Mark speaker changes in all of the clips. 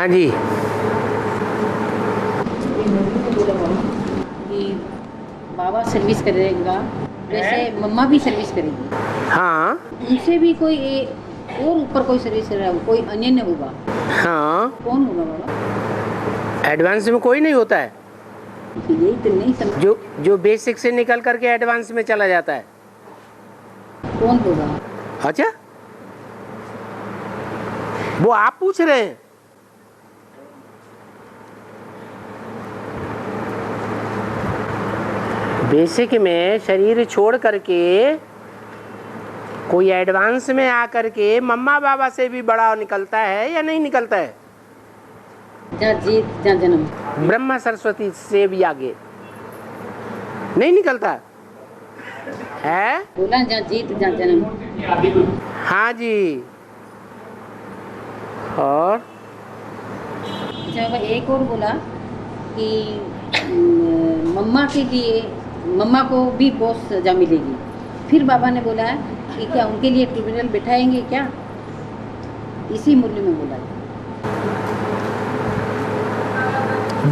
Speaker 1: हाँ जी।
Speaker 2: कि बाबा सर्विस करेगा वैसे मम्मा भी सर्विस करेगी।
Speaker 1: हाँ
Speaker 2: उनसे भी कोई और ऊपर कोई सर्विस कर रहा है, कोई अन्य होगा।
Speaker 1: हाँ,
Speaker 2: कौन होगा बाबा?
Speaker 1: एडवांस में कोई नहीं होता है।
Speaker 2: यही तो नहीं समझ।
Speaker 1: जो बेसिक से निकल करके एडवांस में चला जाता है।
Speaker 2: कौन होगा?
Speaker 1: अच्छा, वो आप पूछ रहे हैं। बेसिक में शरीर छोड़ करके कोई एडवांस में आकर के मम्मा बाबा से भी बड़ा निकलता है या नहीं निकलता है?
Speaker 2: जहाँ जीत जहाँ जन्म।
Speaker 1: ब्रह्मा सरस्वती से भी आगे नहीं निकलता है?
Speaker 2: बोला जहाँ जीत जहाँ जन्म।
Speaker 1: हाँ जी। और
Speaker 2: जब एक और बोला कि मम्मा के लिए मम्मा को भी बहुत सजा मिलेगी। फिर बाबा ने बोला कि क्या उनके लिए ट्रिब्यूनल बिठाएंगे क्या? इसी मूल्य में बोला।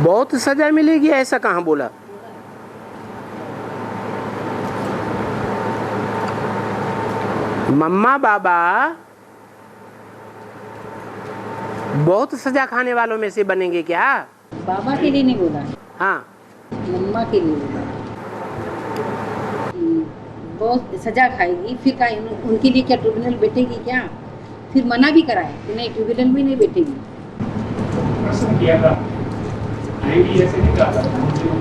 Speaker 1: बहुत सजा मिलेगी ऐसा कहाँ बोला? मम्मा बाबा बहुत सजा खाने वालों में से बनेंगे क्या?
Speaker 2: बाबा के लिए नहीं बोला।
Speaker 1: हाँ,
Speaker 2: मम्मा के लिए बोला कि बहुत सजा खाएगी। फिर का उनके लिए क्या ट्रिब्यूनल बैठेगी क्या? फिर मना भी कराए कि नहीं, ट्रिब्यूनल में नहीं बैठेगी।
Speaker 3: प्रश्न किया था, ऐसे नहीं कहा था,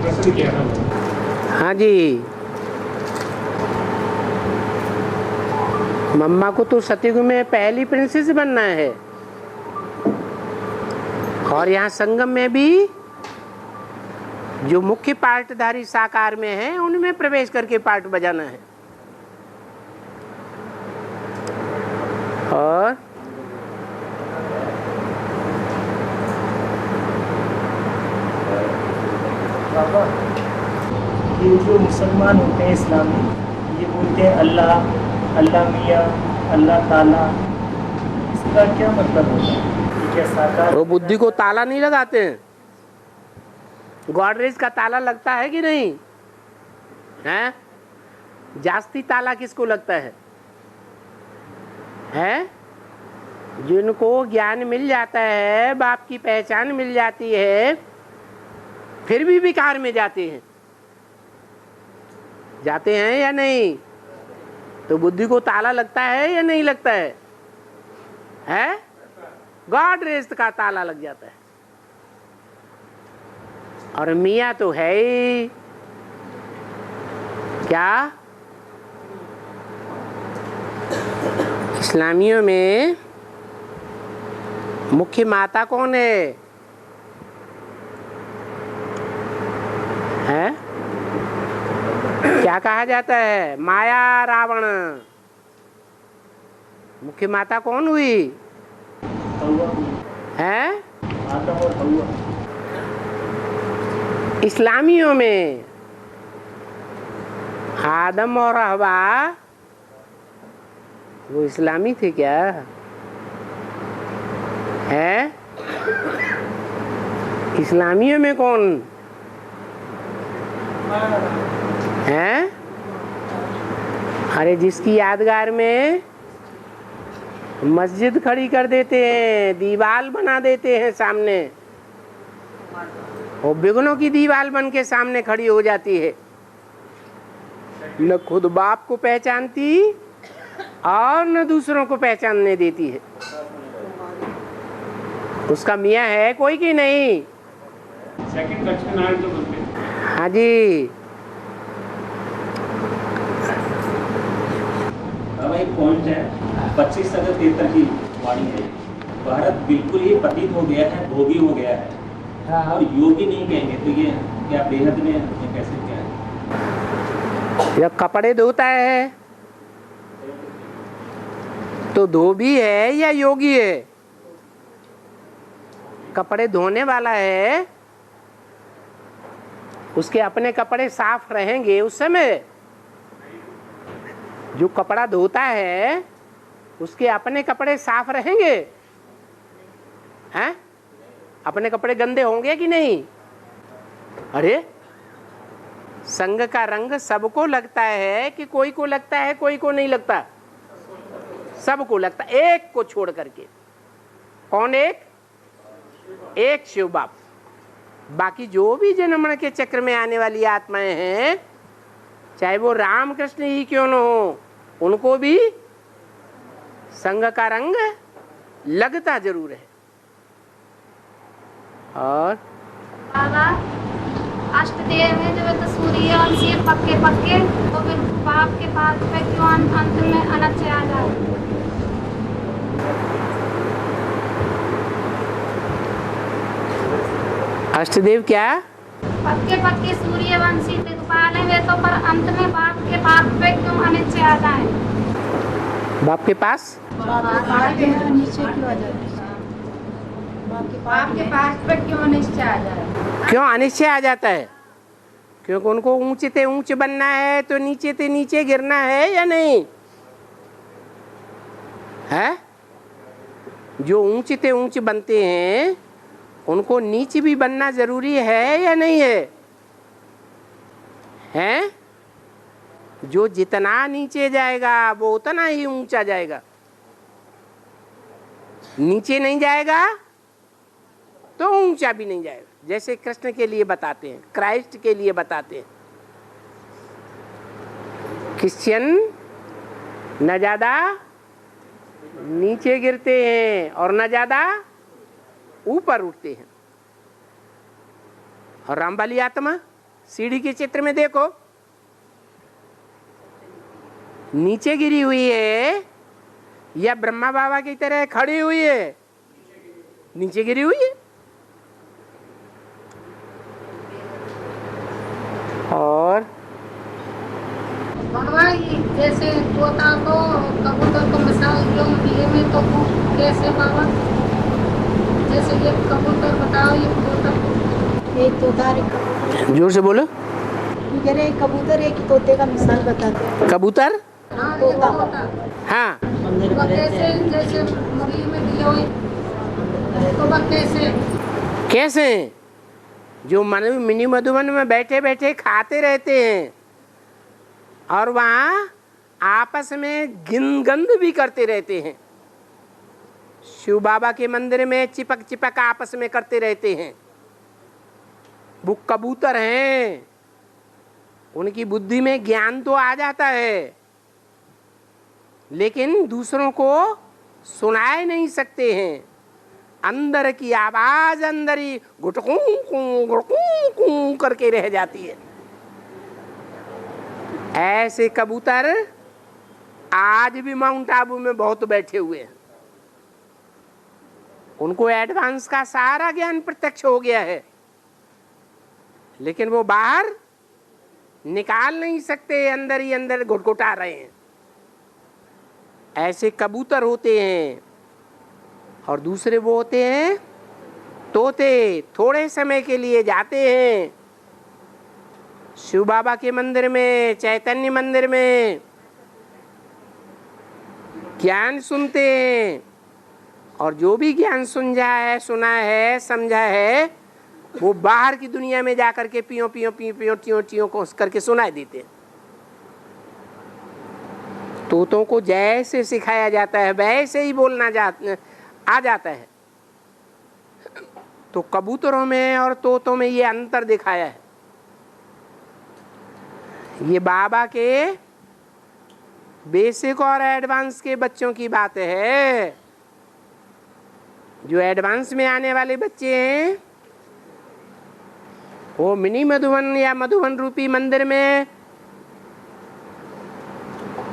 Speaker 3: प्रश्न किया था।
Speaker 1: हाँ जी। मम्मा को तो सतयुग में पहली प्रिंसेस बनना है और यहाँ संगम में भी जो मुख्य पार्टधारी साकार में है उनमें प्रवेश करके पार्ट बजाना है। और
Speaker 3: बाबा, ये जो मुसलमान होते हैं इस्लामी, ये बोलते हैं अल्लाह, अल्लाह मियाँ, अल्लाह ताला, इसका क्या मतलब होता है? क्या साकार?
Speaker 1: वो बुद्धि को ताला नहीं लगाते हैं? गॉडरेज का ताला लगता है कि नहीं है? जास्ती ताला किसको लगता है? जिनको ज्ञान मिल जाता है, बाप की पहचान मिल जाती है, फिर भी विकार में जाते हैं या नहीं? तो बुद्धि को ताला लगता है या नहीं लगता है? गॉड रेस्ट का ताला लग जाता है। और मियाँ तो है ही क्या? इस्लामियों में मुख्य माता कौन है? क्या कहा जाता है? माया रावण। मुख्य माता कौन हुई है?
Speaker 3: आदम और हव्वा।
Speaker 1: इस्लामियों में आदम और हवा वो इस्लामी थे क्या है? इस्लामियों में कौन है? अरे जिसकी यादगार में मस्जिद खड़ी कर देते हैं, दीवार बना देते हैं सामने, और बिगनों की दीवार बन के सामने खड़ी हो जाती है। न खुद बाप को पहचानती और न दूसरों को पहचानने देती है। उसका मियाँ है कोई कि नहीं?
Speaker 3: सेकंड लक्ष्मीनारायण जो बोलते हैं।
Speaker 1: हाँ जी।
Speaker 4: अब एक पॉइंट है, 25 अगस्त 73 की वाणी है। भारत बिल्कुल ही पतित हो गया है, भोगी हो गया है, और योगी नहीं कहेंगे, तो ये क्या बेहद में ये कैसे क्या है?
Speaker 1: जब कपड़े धोता है तो धोबी है या योगी है? कपड़े धोने वाला है, उसके अपने कपड़े साफ रहेंगे उस समय। जो कपड़ा धोता है उसके अपने कपड़े साफ रहेंगे हैं? अपने कपड़े गंदे होंगे कि नहीं? अरे संग का रंग सबको लगता है कि कोई को लगता है कोई को नहीं लगता? सबको लगता, एक को छोड़ करके। कौन एक? एक शिव बाप। बाकी जो भी जन्म के चक्र में आने वाली आत्माएं हैं, चाहे वो रामकृष्ण ही क्यों न हो, उनको भी संग का रंग लगता जरूर है। और
Speaker 5: बाबा अष्टदेव है जो तो सूर्य वंशी पक्के पक्के, तो फिर बाप के पास पे क्यों अंत में अनच्छ आ जाए?
Speaker 1: अष्टदेव क्या?
Speaker 5: पक्के पक्के सूर्य वंशी दिग्पाल है वे, तो पर अंत में बाप के पास पे क्यों अनिच्छ आ जाए?
Speaker 1: बाप के पास
Speaker 5: नीचे क्यों आ जाए? बाप के पास पे क्यों अनिच्छ आ जाए?
Speaker 1: क्यों अनिश्चय आ जाता है? क्योंकि उनको ऊंचे ते ऊंच बनना है, तो नीचे ते नीचे गिरना है या नहीं है? जो ऊंचे ते ऊंच बनते हैं उनको नीचे भी बनना जरूरी है या नहीं है? हैं? जो जितना नीचे जाएगा वो उतना ही ऊंचा जाएगा। नीचे नहीं जाएगा तो ऊंचा भी नहीं जाएगा। जैसे कृष्ण के लिए बताते हैं, क्राइस्ट के लिए बताते हैं, क्रिश्चियन न ज्यादा नीचे गिरते हैं और न ज्यादा ऊपर उठते हैं। और रामबाली आत्मा सीढ़ी के चित्र में देखो, नीचे गिरी हुई है या ब्रह्मा बाबा की तरह खड़ी हुई है? नीचे गिरी हुई है। और
Speaker 5: बाबा जैसे तोता को कबूतर को मिसाल क्यों दिए में, तो वो कैसे बाबा? जैसे ये कबूतर बताओ, ये तोता,
Speaker 6: एक तोता और एक कबूतर।
Speaker 1: जोर से बोलो।
Speaker 6: कह रहे एक कबूतर एक तोते का मिसाल बताते हैं।
Speaker 1: कबूतर,
Speaker 5: हाँ ये तोता,
Speaker 1: हाँ,
Speaker 5: वो कैसे जैसे मुर्गी में दिए हुए, तो वह कैसे
Speaker 1: कैसे? जो मिनी मधुबन में बैठे बैठे खाते रहते हैं और वहाँ आपस में गंध भी करते रहते हैं। शिव बाबा के मंदिर में चिपक चिपक आपस में करते रहते हैं। वो कबूतर हैं, उनकी बुद्धि में ज्ञान तो आ जाता है लेकिन दूसरों को सुनाए नहीं सकते हैं। अंदर की आवाज अंदर ही गुटकू करके रह जाती है। ऐसे कबूतर आज भी माउंट आबू में बहुत बैठे हुए हैं। उनको एडवांस का सारा ज्ञान प्रत्यक्ष हो गया है लेकिन वो बाहर निकाल नहीं सकते, अंदर ही अंदर घुटघुटा रहे हैं। ऐसे कबूतर होते हैं। और दूसरे वो होते हैं तोते, थोड़े समय के लिए जाते हैं शिव बाबा के मंदिर में, चैतन्य मंदिर में, ज्ञान सुनते हैं और जो भी ज्ञान सुना है समझा है वो बाहर की दुनिया में जाकर के पियो पियो पियो पियो टियो टियो को करके सुनाई देते हैं। तोतों को जैसे सिखाया जाता है वैसे ही बोलना आ जाता है। तो कबूतरों में और तोतों में ये अंतर दिखाया है। ये बाबा के बेसिक और एडवांस के बच्चों की बात है। जो एडवांस में आने वाले बच्चे हैं वो मिनी मधुबन या मधुबन रूपी मंदिर में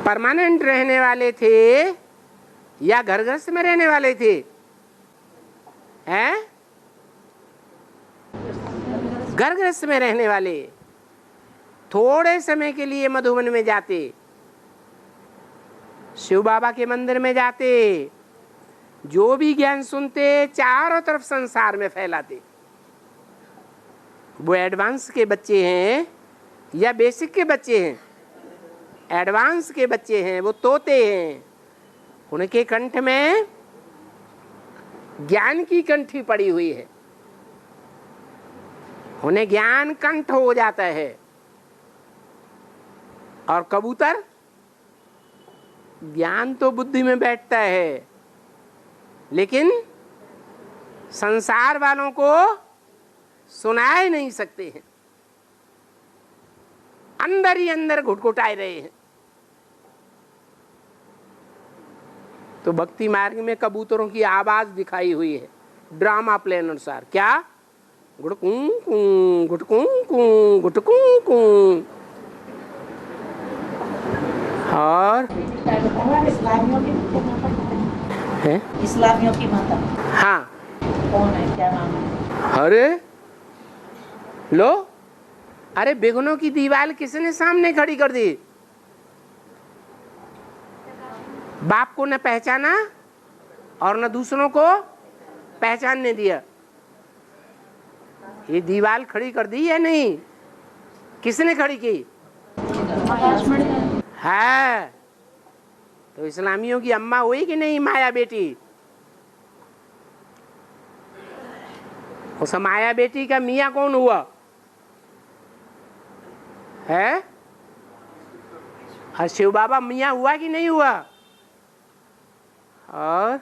Speaker 1: परमानेंट रहने वाले थे या घर गृहस्थ में रहने वाले थे? हैं? घर गृहस्थ में रहने वाले। थोड़े समय के लिए मधुबन में जाते, शिव बाबा के मंदिर में जाते, जो भी ज्ञान सुनते चारों तरफ संसार में फैलाते। वो एडवांस के बच्चे हैं या बेसिक के बच्चे हैं? एडवांस के बच्चे हैं, वो तोते हैं। उनके कंठ में ज्ञान की कंठी पड़ी हुई है। उन्हें ज्ञान कंठ हो जाता है। और कबूतर, ज्ञान तो बुद्धि में बैठता है, लेकिन संसार वालों को सुना ही नहीं सकते हैं, अंदर ही अंदर घुटघुटाए रहे हैं। तो भक्ति मार्ग में कबूतरों की आवाज दिखाई हुई है ड्रामा प्ले अनुसार। क्या? गुड़कूं कूं, गुटकूं कूं, गुटकूं कूं। और
Speaker 6: इस्लामियों की
Speaker 1: है?
Speaker 6: इस्लामियों की माता
Speaker 1: हाँ,
Speaker 6: कौन है, क्या नाम है?
Speaker 1: अरे लो, अरे बेगुनों की दीवार किसने सामने खड़ी कर दी? बाप को न पहचाना और न दूसरों को पहचानने दिया। ये दीवार खड़ी कर दी या नहीं? किसने खड़ी की? है तो इस्लामियों की अम्मा हुई कि नहीं माया बेटी? उस माया बेटी का मियाँ कौन हुआ है? और शिव बाबा मियाँ हुआ कि नहीं हुआ? और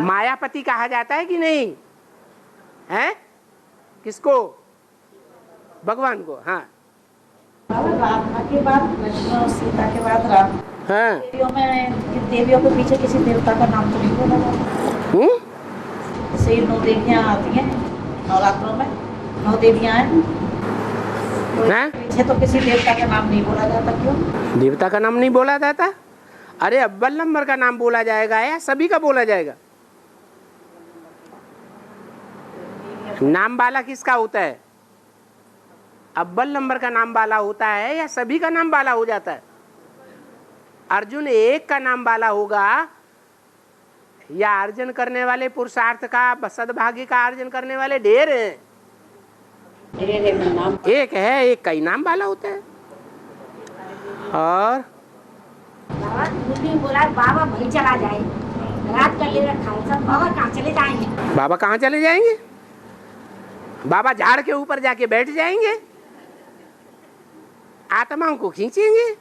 Speaker 1: मायापति कहा जाता है कि नहीं है? किसको? भगवान को। हाँ,
Speaker 6: राम के बाद लक्ष्मण, सीता के बाद राम।
Speaker 1: हाँ।
Speaker 6: देवियों के पीछे किसी देवता का नाम तो नहीं बोला जाता। जैसे 9 देवियां आती हैं नवरात्रों में, 9 देवियां हैं, पीछे तो किसी देवता का नाम नहीं बोला जाता। क्यों
Speaker 1: देवता का नाम नहीं बोला जाता? अरे अव्वल नंबर का नाम बोला जाएगा या सभी का बोला जाएगा? नाम वाला किसका होता है? अव्वल नंबर का नाम वाला होता है या सभी का नाम वाला हो जाता है? अर्जुन एक का नाम वाला होगा या अर्जन करने वाले पुरुषार्थ का, सद्भाग्य का अर्जन करने वाले ढेर हैं? एक है, एक का ही नाम वाला होता है। और
Speaker 7: बोला बाबा भाई चला जाए, रात कर ले रखा है सब। बाबा कहाँ चले जाएंगे?
Speaker 1: बाबा कहाँ चले जाएंगे? बाबा झाड़ के ऊपर जाके बैठ जाएंगे, आत्माओं को खींचेंगे,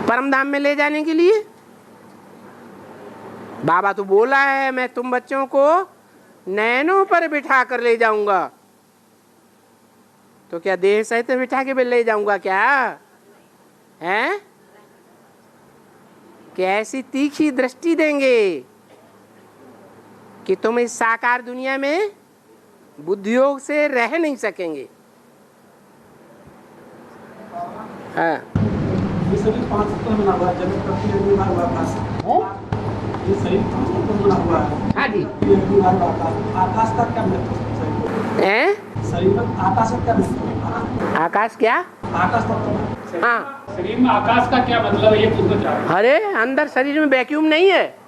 Speaker 1: परम धाम में ले जाने के लिए। बाबा तो बोला है मैं तुम बच्चों को नैनों पर बिठा कर ले जाऊंगा। तो क्या देह सहित बिठा के ले जाऊंगा क्या? हैं? कैसी तीखी दृष्टि देंगे कि तुम इस साकार दुनिया में बुद्धियोग से रह नहीं सकेंगे। हाँ।
Speaker 8: ये शरीर 5 तत्व बना हुआ है, जगत पृथ्वी अग्नि वायु आकाश। ये शरीर 5 तत्व बना हुआ है।
Speaker 1: हाँ जी।
Speaker 8: ये अग्नि वायु आकाश। आकाश का क्या महत्व है? शरीर में आकाश का क्या महत्व है?
Speaker 1: आकाश क्या?
Speaker 8: आकाश तत्व।
Speaker 1: हाँ,
Speaker 9: शरीर में आकाश का क्या मतलब है, ये पूछना चाह रहे हैं।
Speaker 1: अरे अंदर शरीर में वैक्यूम नहीं है?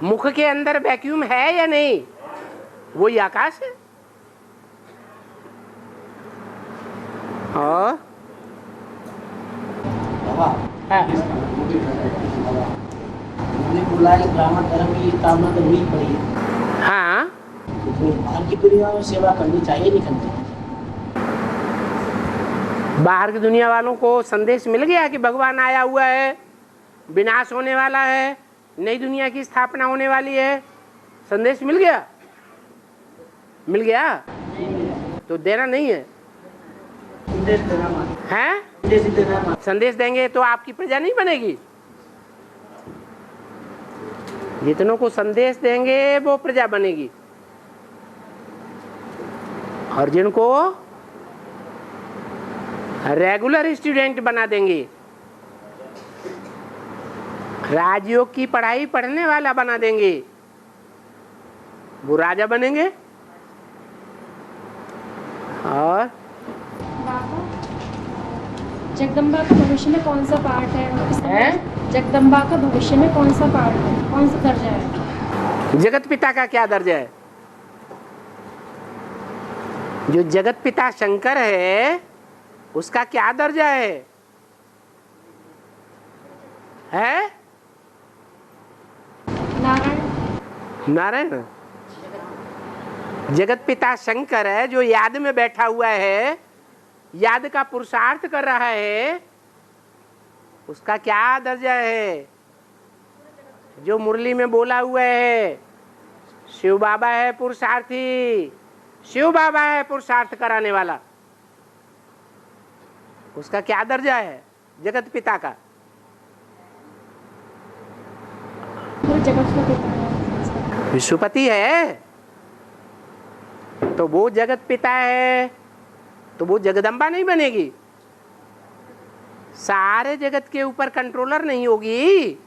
Speaker 1: मुख के अंदर वैक्यूम है या नहीं? वही आकाश है। और
Speaker 10: हाँ। बोला ब्राह्मण धर्म की स्थापना तो नहीं पड़ी है।
Speaker 1: हाँ,
Speaker 10: तो बाहर की दुनिया में सेवा करनी चाहिए, नहीं करनी?
Speaker 1: बाहर की दुनिया वालों को संदेश मिल गया कि भगवान आया हुआ है, विनाश होने वाला है, नई दुनिया की स्थापना होने वाली है। संदेश मिल गया? मिल गया तो देना नहीं है? हैं? संदेश देंगे तो आपकी प्रजा नहीं बनेगी। जितनों को संदेश देंगे वो प्रजा बनेगी, और जिनको रेगुलर स्टूडेंट बना देंगे, राजयोग की पढ़ाई पढ़ने वाला बना देंगे, वो राजा बनेंगे। और
Speaker 11: जगदम्बा का भविष्य में कौन सा पार्ट है? जगदम्बा का भविष्य में कौन सा पार्ट है, कौन सा दर्जा है?
Speaker 1: जगत पिता का क्या दर्जा है? जो जगत पिता शंकर है उसका क्या दर्जा है?
Speaker 11: नारायण।
Speaker 1: नारायण जगत पिता शंकर है जो याद में बैठा हुआ है, याद का पुरुषार्थ कर रहा है, उसका क्या दर्जा है? जो मुरली में बोला हुआ है शिव बाबा है पुरुषार्थी, शिव बाबा है पुरुषार्थ कराने वाला, उसका क्या दर्जा है जगत पिता का?
Speaker 11: जगत का पिता है,
Speaker 1: विश्वपति है, तो वो जगत पिता है तो वो जगदम्बा नहीं बनेगी? सारे जगत के ऊपर कंट्रोलर नहीं होगी?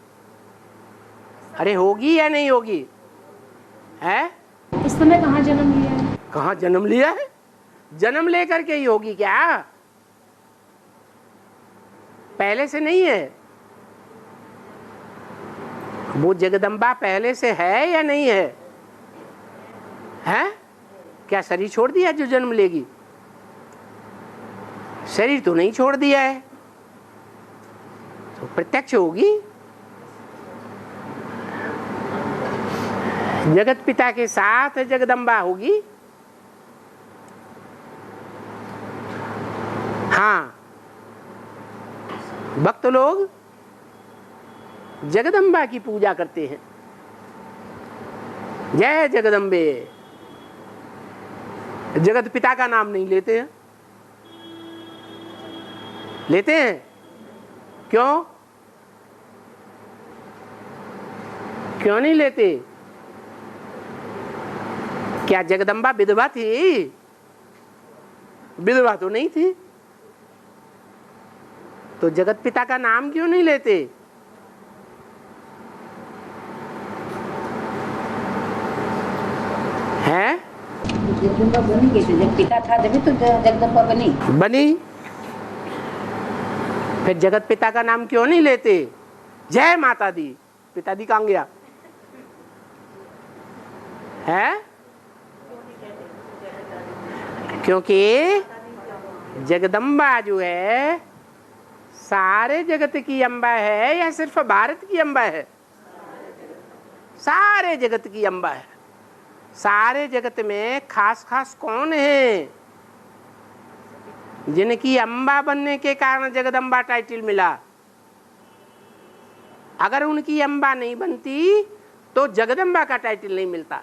Speaker 1: अरे होगी या नहीं होगी? है?
Speaker 11: इस समय कहाँ जन्म लिया है?
Speaker 1: कहाँ जन्म लिया है? जन्म लेकर के ही होगी क्या? पहले से नहीं है? वो जगदम्बा पहले से है या नहीं है? है? क्या शरीर छोड़ दिया जो जन्म लेगी? शरीर तो नहीं छोड़ दिया है, तो प्रत्यक्ष होगी। जगत पिता के साथ जगदम्बा होगी। हाँ, भक्त लोग जगदम्बा की पूजा करते हैं, जय जगदम्बे। जगत पिता का नाम नहीं लेते हैं। लेते हैं क्यों? क्यों नहीं लेते? क्या जगदम्बा विधवा थी? विधवा तो नहीं थी, तो जगत पिता का नाम क्यों नहीं लेते? है?
Speaker 2: जगदम्बा बनी कैसे? जब पिता था जब तो जगदम्बा बनी।
Speaker 1: फिर जगत पिता का नाम क्यों नहीं लेते? जय माता दी। पिता दी कहाँ गया है? क्योंकि जगदम्बा जो है सारे जगत की अम्बा है या सिर्फ भारत की अम्बा है? सारे जगत की अम्बा है। सारे जगत में खास खास कौन है जिनकी अम्बा बनने के कारण जगदम्बा टाइटल मिला? अगर उनकी अम्बा नहीं बनती तो जगदम्बा का टाइटल नहीं मिलता,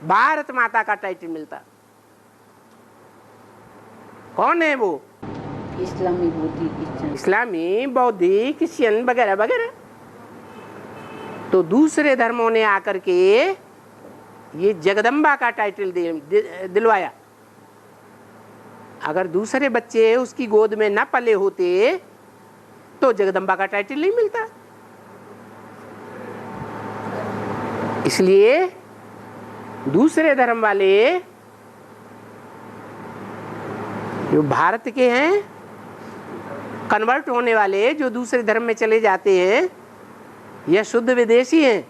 Speaker 1: भारत माता का टाइटल मिलता। कौन है वो?
Speaker 2: इस्लामी बौद्धिक,
Speaker 1: इस्लामी बौद्धिक क्रिश्चियन वगैरह वगैरह। तो दूसरे धर्मों ने आकर के ये जगदम्बा का टाइटल दिलवाया। अगर दूसरे बच्चे उसकी गोद में न पले होते तो जगदम्बा का टाइटल नहीं मिलता। इसलिए दूसरे धर्म वाले जो भारत के हैं, कन्वर्ट होने वाले जो दूसरे धर्म में चले जाते हैं, यह शुद्ध विदेशी हैं।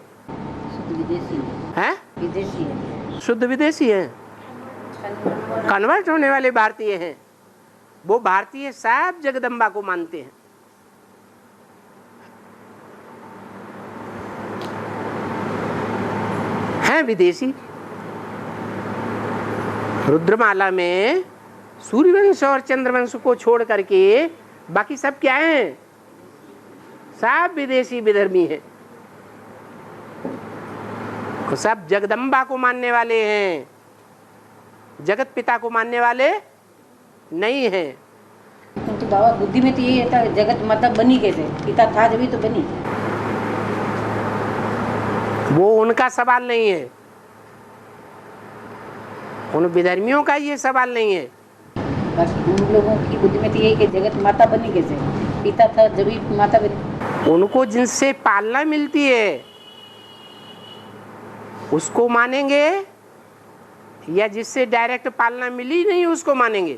Speaker 1: हैं?
Speaker 2: विदेशी है,
Speaker 1: शुद्ध विदेशी हैं। कन्वर्ट होने वाले भारतीय हैं। वो भारतीय सब जगदम्बा को मानते हैं। हैं विदेशी। रुद्रमाला में सूर्यवंश और चंद्रवंश को छोड़ करके बाकी सब क्या हैं? सब विदेशी विधर्मी हैं। सब जगदम्बा को मानने वाले हैं, जगत पिता को मानने वाले नहीं हैं।
Speaker 2: तो बाबा बुद्धि में तो ये था, जगत माता बनी कैसे? पिता था जब तो बनी।
Speaker 1: वो उनका सवाल नहीं है, उन विधर्मियों का ये सवाल नहीं है।
Speaker 2: बाकी उन लोगों की बुद्धि में तो ये कि जगत माता बनी कैसे? पिता था जब माता बनी।
Speaker 1: उनको जिनसे पालना मिलती है उसको मानेंगे या जिससे डायरेक्ट पालना मिली नहीं उसको मानेंगे?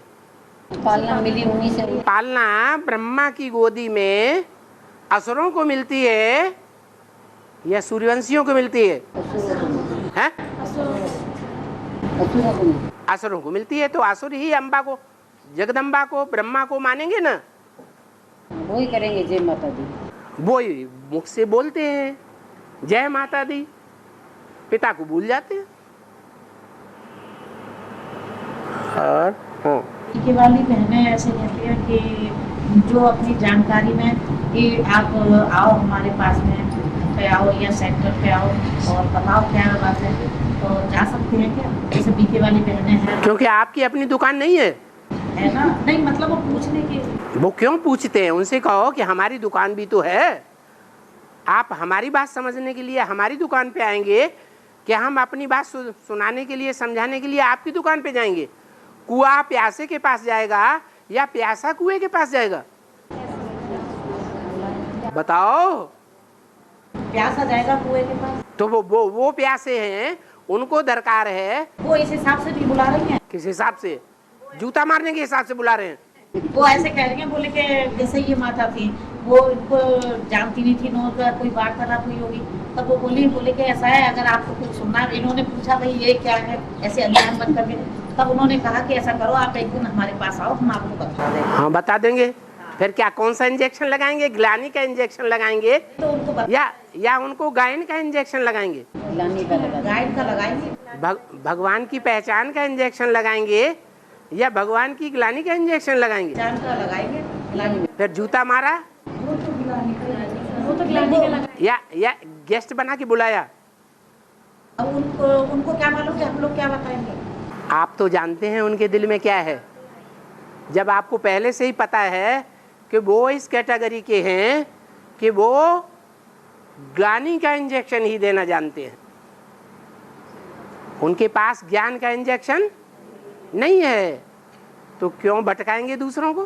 Speaker 2: पालना मिली उन्हीं से।
Speaker 1: पालना ब्रह्मा की गोदी में असुरों को मिलती है या सूर्यवंशियों को मिलती है? हैं? असुरों को मिलती है। तो असुर ही अम्बा को, जगदम्बा को, ब्रह्मा को मानेंगे ना?
Speaker 2: वो ही करेंगे जय माता दी।
Speaker 1: वो ही मुख से बोलते हैं जय माता दी। पिता को भूल जाते हैं। और
Speaker 6: बीके वाली बहनें ऐसे कहती हैं कि जो अपनी जानकारी में कि आप आओ हमारे पास में पे आओ या सेंटर पे आओ और बताओ क्या बात है, तो जा सकते हैं क्या? जैसे बीके वाली बहनें हैं।
Speaker 1: क्योंकि आपकी अपनी दुकान नहीं है
Speaker 6: ना, नहीं मतलब वो पूछने की।
Speaker 1: वो क्यों पूछते हैं? उनसे कहो कि हमारी दुकान भी तो है, आप हमारी बात समझने के लिए हमारी दुकान पे आएंगे कि हम अपनी बात सुनाने के लिए, समझाने के लिए आपकी दुकान पे जाएंगे? कुआं प्यासे के पास जाएगा या प्यासा कुएं के पास जाएगा? बताओ।
Speaker 6: प्यासा जाएगा कुएं के पास।
Speaker 1: तो वो प्यासे हैं, उनको दरकार है।
Speaker 6: वो इस हिसाब से भी बुला रही हैं।
Speaker 1: किस हिसाब से? जूता मारने के हिसाब से बुला रहे हैं।
Speaker 6: वो ऐसे कह रही हैं, बोले कि जैसे ये माता थी वो इनको जानती नहीं थी, नोर का कोई वार्तालाप हुई होगी, तब वो बोले कि ऐसा है, अगर आपको कुछ सुनना है। इन्होंने पूछा भाई ये क्या है, ऐसे अज्ञान बन करके, तब उन्होंने कहा कि ऐसा करो, आप एक दिन हमारे पास आओ, हम आपको बता देंगे।
Speaker 1: हाँ बता देंगे। फिर क्या, कौन सा इंजेक्शन लगाएंगे? ग्लानी का इंजेक्शन लगाएंगे
Speaker 6: तो उनको
Speaker 1: या उनको गायन का इंजेक्शन लगाएंगे?
Speaker 6: गायन का लगाएंगे।
Speaker 1: भगवान की पहचान का इंजेक्शन लगाएंगे या भगवान की ग्लानी का इंजेक्शन लगाएंगे?
Speaker 6: लगाएंगे।
Speaker 1: फिर जूता मारा
Speaker 11: वो तो ग्लानी का लगा।
Speaker 1: या गेस्ट बना के बुलाया?
Speaker 6: अब उनको क्या मालूम कि हम लोग क्या बताएंगे?
Speaker 1: आप तो जानते हैं उनके दिल में क्या है। जब आपको पहले से ही पता है कि वो इस कैटेगरी के हैं कि वो ग्लानी का इंजेक्शन ही देना जानते हैं, उनके पास ज्ञान का इंजेक्शन नहीं है, तो क्यों भटकाएंगे दूसरों को?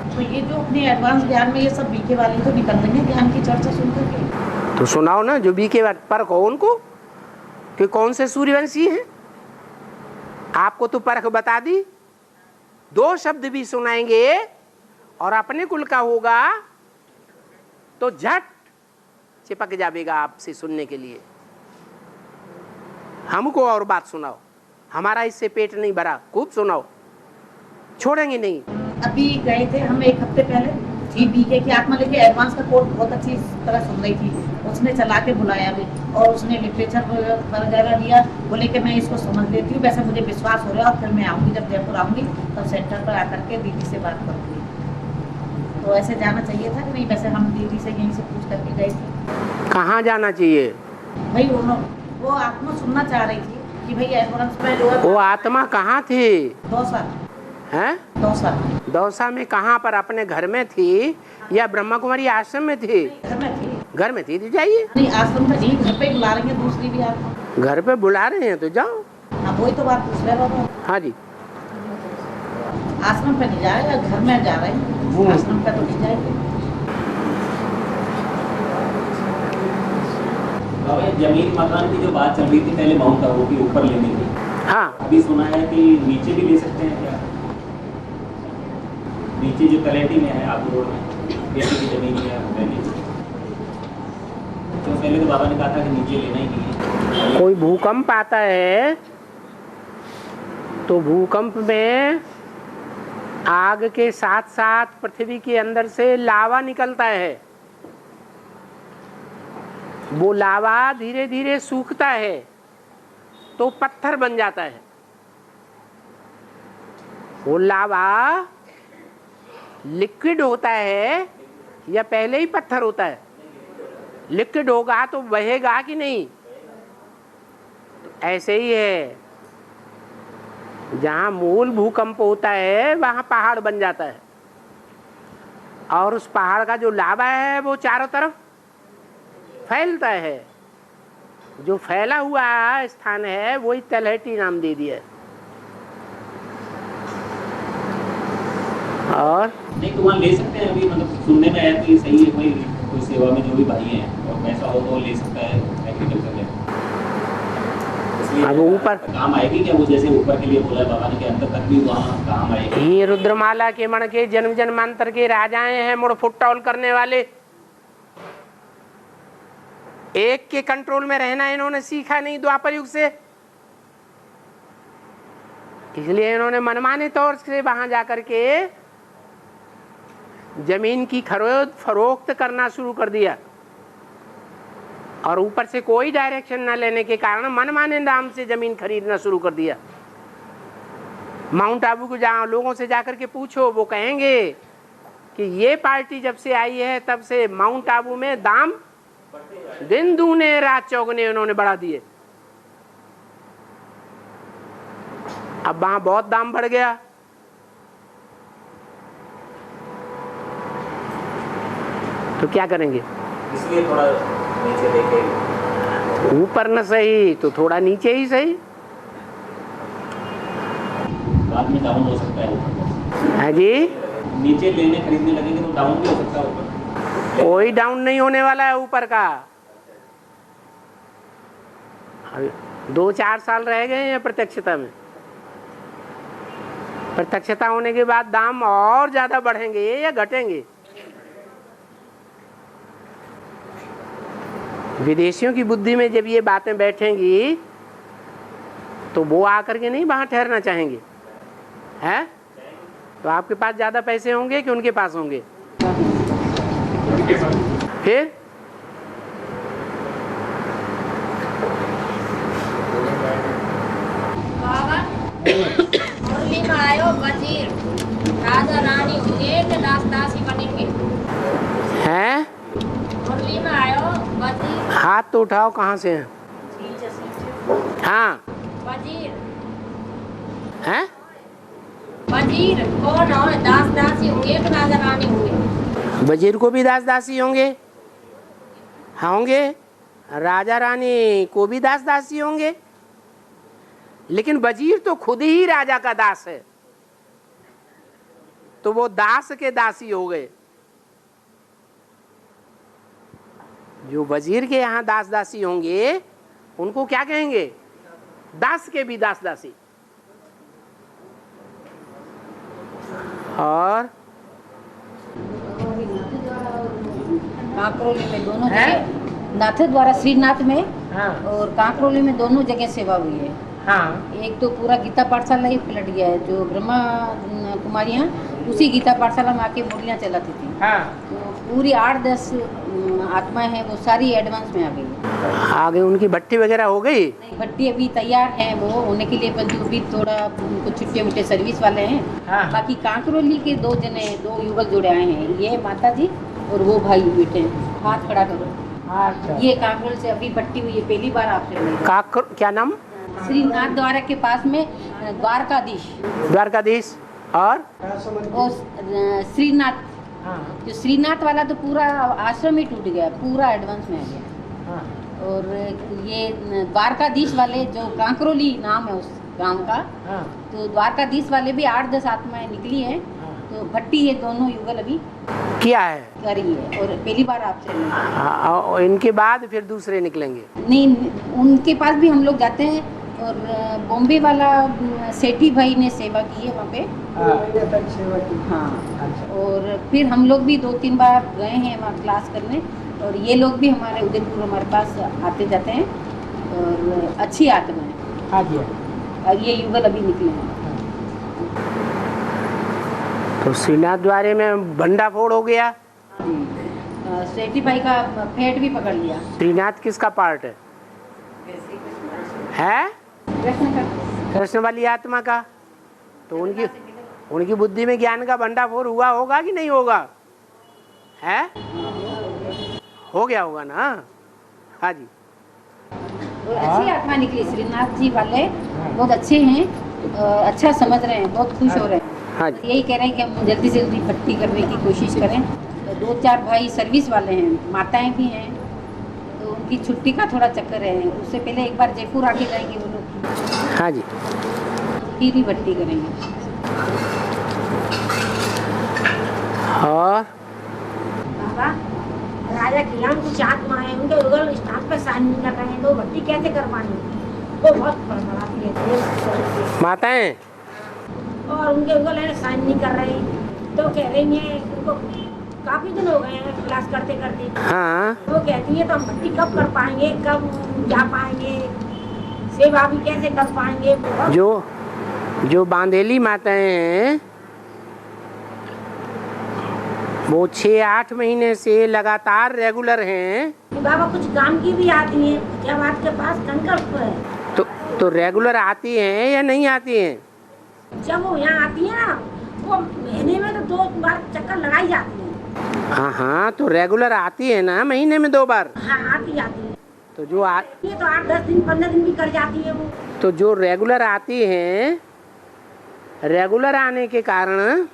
Speaker 6: तो ये जो अपने एडवांस ज्ञान में ये सब बीके वाले तो निकल रहे हैं ज्ञान की चर्चा सुनकर के।
Speaker 1: तो सुनाओ ना, जो बीके परख हो उनको कि कौन से सूर्यवंशी हैं। आपको तो परख बता दी, 2 शब्द भी सुनाएंगे और अपने कुल का होगा तो झट चिपक जाएगा आपसे सुनने के लिए। हमको और बात सुनाओ, हमारा इससे पेट नहीं भरा, खूब सुनाओ, छोड़ेंगे नहीं।
Speaker 6: अभी गए थे हम 1 हफ्ते पहले, थी बीके की आत्मा लेके, एडवांस का कोर्स बहुत अच्छी तरह सुन रही थी। उसने चला के बुलाया भी और उसने लिटरेचर वगैरह दिया, बोले कि मैं इसको समझ लेती हूँ, वैसे मुझे विश्वास हो रहा है, और फिर मैं आऊँगी, जब जयपुर आऊँगी तब सेंटर पर आकर के दीदी से बात करूँगी। तो ऐसे जाना चाहिए था कि नहीं? वैसे हम दीदी से यहीं से पूछ करके गए थे।
Speaker 1: कहाँ जाना चाहिए
Speaker 6: भाई? वो आत्मा सुनना चाह रही थी कि भाई एडवांस में जो है।
Speaker 1: वो आत्मा कहाँ थी?
Speaker 6: दौसा
Speaker 1: है। दौसा में कहाँ पर? अपने घर में थी या ब्रह्मा कुमारी आश्रम में थी? घर में थी तो जाइए।
Speaker 6: नहीं, आश्रम में नहीं, घर पे बुला रही है दूसरी भी आत्मा।
Speaker 1: घर पे बुला रहे हैं तो जाओ।
Speaker 6: हाँ वही तो बात पूछ रहे बाबा।
Speaker 1: हाँ जी।
Speaker 6: आश्रम पे नहीं जा रहे, घर में जा रहे हैं, आश्रम पे तो नहीं जाएंगे।
Speaker 4: जमीन मकान की जो बात चल रही थी पहले माउंट आबू की ऊपर लेने की,
Speaker 1: हाँ
Speaker 4: अभी सुना है कि नीचे भी ले सकते हैं क्या? नीचे जो तलेटी में है आबू रोड में बेटी की जमीन है लेने की, तो पहले तो बाबा ने कहा था कि नीचे लेना ही नहीं है।
Speaker 1: कोई भूकंप आता है तो भूकंप में आग के साथ साथ पृथ्वी के अंदर से लावा निकलता है। वो लावा धीरे धीरे सूखता है तो पत्थर बन जाता है। वो लावा लिक्विड होता है या पहले ही पत्थर होता है? लिक्विड होगा तो बहेगा कि नहीं? तो ऐसे ही है, जहां मूल भूकंप होता है वहां पहाड़ बन जाता है, और उस पहाड़ का जो लावा है वो चारों तरफ फैलता है। जो फैला हुआ स्थान है वही तलहटी नाम दे दिया। और
Speaker 4: नहीं तो वहाँ ले सकते हैं अभी, मतलब सुनने में आया कि ये सही है, कोई सेवा में जो भी भाई हैं और पैसा हो तो ले सकता है एग्रीकल्चर में।
Speaker 1: अब ऊपर
Speaker 4: काम आएगी क्या? वो जैसे ऊपर के लिए बोला है बाबा ने कि अंदर तक भी वहाँ काम आएगी।
Speaker 1: ये रुद्रमाला के मण के जन्म जन्मांतर के राजाएं हैं, मुड़ फुटटौल करने वाले। एक के कंट्रोल में रहना इन्होंने सीखा नहीं द्वापर युग से, इसलिए इन्होंने मनमाने तौर से वहां जाकर के जमीन की खरीद फरोख्त करना शुरू कर दिया। और ऊपर से कोई डायरेक्शन न लेने के कारण मनमाने दाम से जमीन खरीदना शुरू कर दिया। माउंट आबू को जहाँ लोगों से जाकर के पूछो, वो कहेंगे कि ये पार्टी जब से आई है तब से माउंट आबू में दाम दिन दूने रात चौगुने उन्होंने बढ़ा दिए। अब वहां बहुत दाम बढ़ गया। तो क्या करेंगे?
Speaker 4: इसलिए थोड़ा नीचे देखे,
Speaker 1: ऊपर न सही तो थोड़ा नीचे ही सही।
Speaker 4: बाद में डाउन हो सकता है।
Speaker 1: हाँ जी,
Speaker 4: नीचे लेने खरीदने लगेंगे तो डाउन भी हो सकता है ऊपर।
Speaker 1: कोई डाउन नहीं होने वाला है ऊपर का। 2-4 साल रह गए हैं प्रत्यक्षता में। प्रत्यक्षता होने के बाद दाम और ज्यादा बढ़ेंगे या घटेंगे? विदेशियों की बुद्धि में जब ये बातें बैठेंगी तो वो आकर के नहीं वहां ठहरना चाहेंगे, है? तो आपके पास ज्यादा पैसे होंगे कि उनके पास होंगे? फिर
Speaker 7: मुरली में आयो वजीर, राजा रानी होंगे कि दास दासी बनेंगे?
Speaker 1: हैं?
Speaker 7: मुरली में आयो वजीर।
Speaker 1: हाथ तो उठाओ, कहाँ से हैं? हाँ,
Speaker 7: वजीर
Speaker 1: हैं?
Speaker 7: वजीर कौन हो? दास दासी होंगे कि राजा रानी होंगे?
Speaker 1: वजीर को भी दास दासी होंगे, होंगे। राजा रानी को भी दास दासी होंगे। लेकिन वजीर तो खुद ही राजा का दास है, तो वो दास के दासी हो गए। जो वजीर के यहाँ दास दासी होंगे उनको क्या कहेंगे? दास के भी दास दासी। और
Speaker 2: कांकरोली में दोनों जगह, नाथ द्वारा श्रीनाथ में और कांकरोली में दोनों जगह सेवा हुई है।
Speaker 1: हाँ,
Speaker 2: एक तो पूरा गीता पाठशाला ही पलट गया है। जो ब्रह्मा कुमारियाँ उसी गीता पाठशाला में आके मुरलियाँ चलाती थी।
Speaker 1: हाँ,
Speaker 2: तो पूरी 8-10 आत्माएं हैं, वो सारी एडवांस में आ गई।
Speaker 1: आगे उनकी भट्टी वगैरह हो गई।
Speaker 2: भट्टी अभी तैयार है वो होने के लिए, पर जो भी थोड़ा कुछ छुट्टे मुट्टे सर्विस वाले हैं।
Speaker 1: हाँ।
Speaker 2: बाकी कांकरोली के 2 युवक जुड़े आए हैं, ये माता जी और वो भाई बेटे। हाथ खड़ा करो।
Speaker 1: अच्छा।
Speaker 2: ये कांकरोली से अभी भट्टी हुई है, पहली बार आपसे मिली।
Speaker 1: क्या नाम?
Speaker 2: श्रीनाथ द्वारा के पास में द्वारकाधीश।
Speaker 1: द्वारकाधीश और
Speaker 2: श्रीनाथ। जो श्रीनाथ वाला तो पूरा आश्रम ही टूट गया, पूरा एडवांस में आ गया। और ये द्वारकाधीश वाले जो कांकरोली नाम है उस गांव का, तो द्वारकाधीश वाले भी 8-10 आत्माएं निकली है। तो भट्टी ये दोनों युगल अभी
Speaker 1: किया है,
Speaker 2: करी है और पहली बार आपसे
Speaker 1: और इनके बाद फिर दूसरे निकलेंगे।
Speaker 2: नहीं, उनके पास भी हम लोग जाते हैं। और बॉम्बे वाला सेठी भाई ने सेवा की है वहाँ पे। हाँ, और फिर हम लोग भी 2-3 बार गए हैं वहाँ क्लास करने। और ये लोग भी हमारे उदयपुर हमारे पास आते जाते हैं और अच्छी आत्मा है।
Speaker 1: हाँ जी।
Speaker 2: और ये युगल अभी निकले हैं।
Speaker 1: तो श्रीनाथ द्वारे में भंडाफोड़ हो गया।
Speaker 2: सेठी भाई का पेट भी पकड़ लिया।
Speaker 1: श्रीनाथ किसका पार्ट है? कृष्ण वाली आत्मा का। तो उनकी बुद्धि में ज्ञान का भंडाफोड़ हुआ होगा कि नहीं होगा? है, हो गया होगा ना। हाँ जी।
Speaker 2: और अच्छी आत्मा निकली। श्रीनाथ जी वाले बहुत अच्छे हैं, अच्छा समझ रहे हैं, बहुत खुश हो रहे हैं।
Speaker 1: हाँ
Speaker 2: जी। यही कह रहे हैं कि हम जल्दी से जल्दी भट्टी करने की कोशिश करें। 2-4 भाई सर्विस वाले हैं, माताएं भी हैं, तो उनकी छुट्टी का थोड़ा चक्कर है। उससे पहले एक बार जयपुर आके जाएंगे वो लोग।
Speaker 1: हाँ जी।
Speaker 2: फिर ही भट्टी करेंगे।
Speaker 1: और
Speaker 7: बाबा, राजा किलान कुछ आत्मा है, उनके युगल स्टाफ पे साइन नहीं कर रहे हैं, तो भट्टी कैसे कर पाएंगे? वो बहुत बड़बड़ाती है
Speaker 1: माताएं,
Speaker 7: और उनके युगल है साइन नहीं कर रहे, तो कह रही हैं उनको काफी दिन हो गए हैं क्लास करते करते।
Speaker 1: हाँ,
Speaker 7: वो कहती है तो हम भट्टी कब कर पाएंगे, कब जा पाएंगे, सेवा भी कैसे कर पाएंगे? जो
Speaker 1: बांधेली माताएं हैं वो 6-8 महीने से लगातार रेगुलर हैं।
Speaker 7: बाबा कुछ काम की भी आती हैं, जब आपके पास संकल्प है
Speaker 1: तो रेगुलर आती हैं या नहीं आती हैं?
Speaker 7: जब वो यहाँ आती है ना, वो महीने में तो 2 बार चक्कर लगाई जाती है।
Speaker 1: हाँ, तो रेगुलर आती है ना महीने में 2 बार?
Speaker 7: हाँ, आती है।
Speaker 1: तो जो
Speaker 7: ये तो 8-10 दिन 15 दिन भी कर जाती है वो।
Speaker 1: तो जो रेगुलर आती हैं, रेगुलर आने के कारण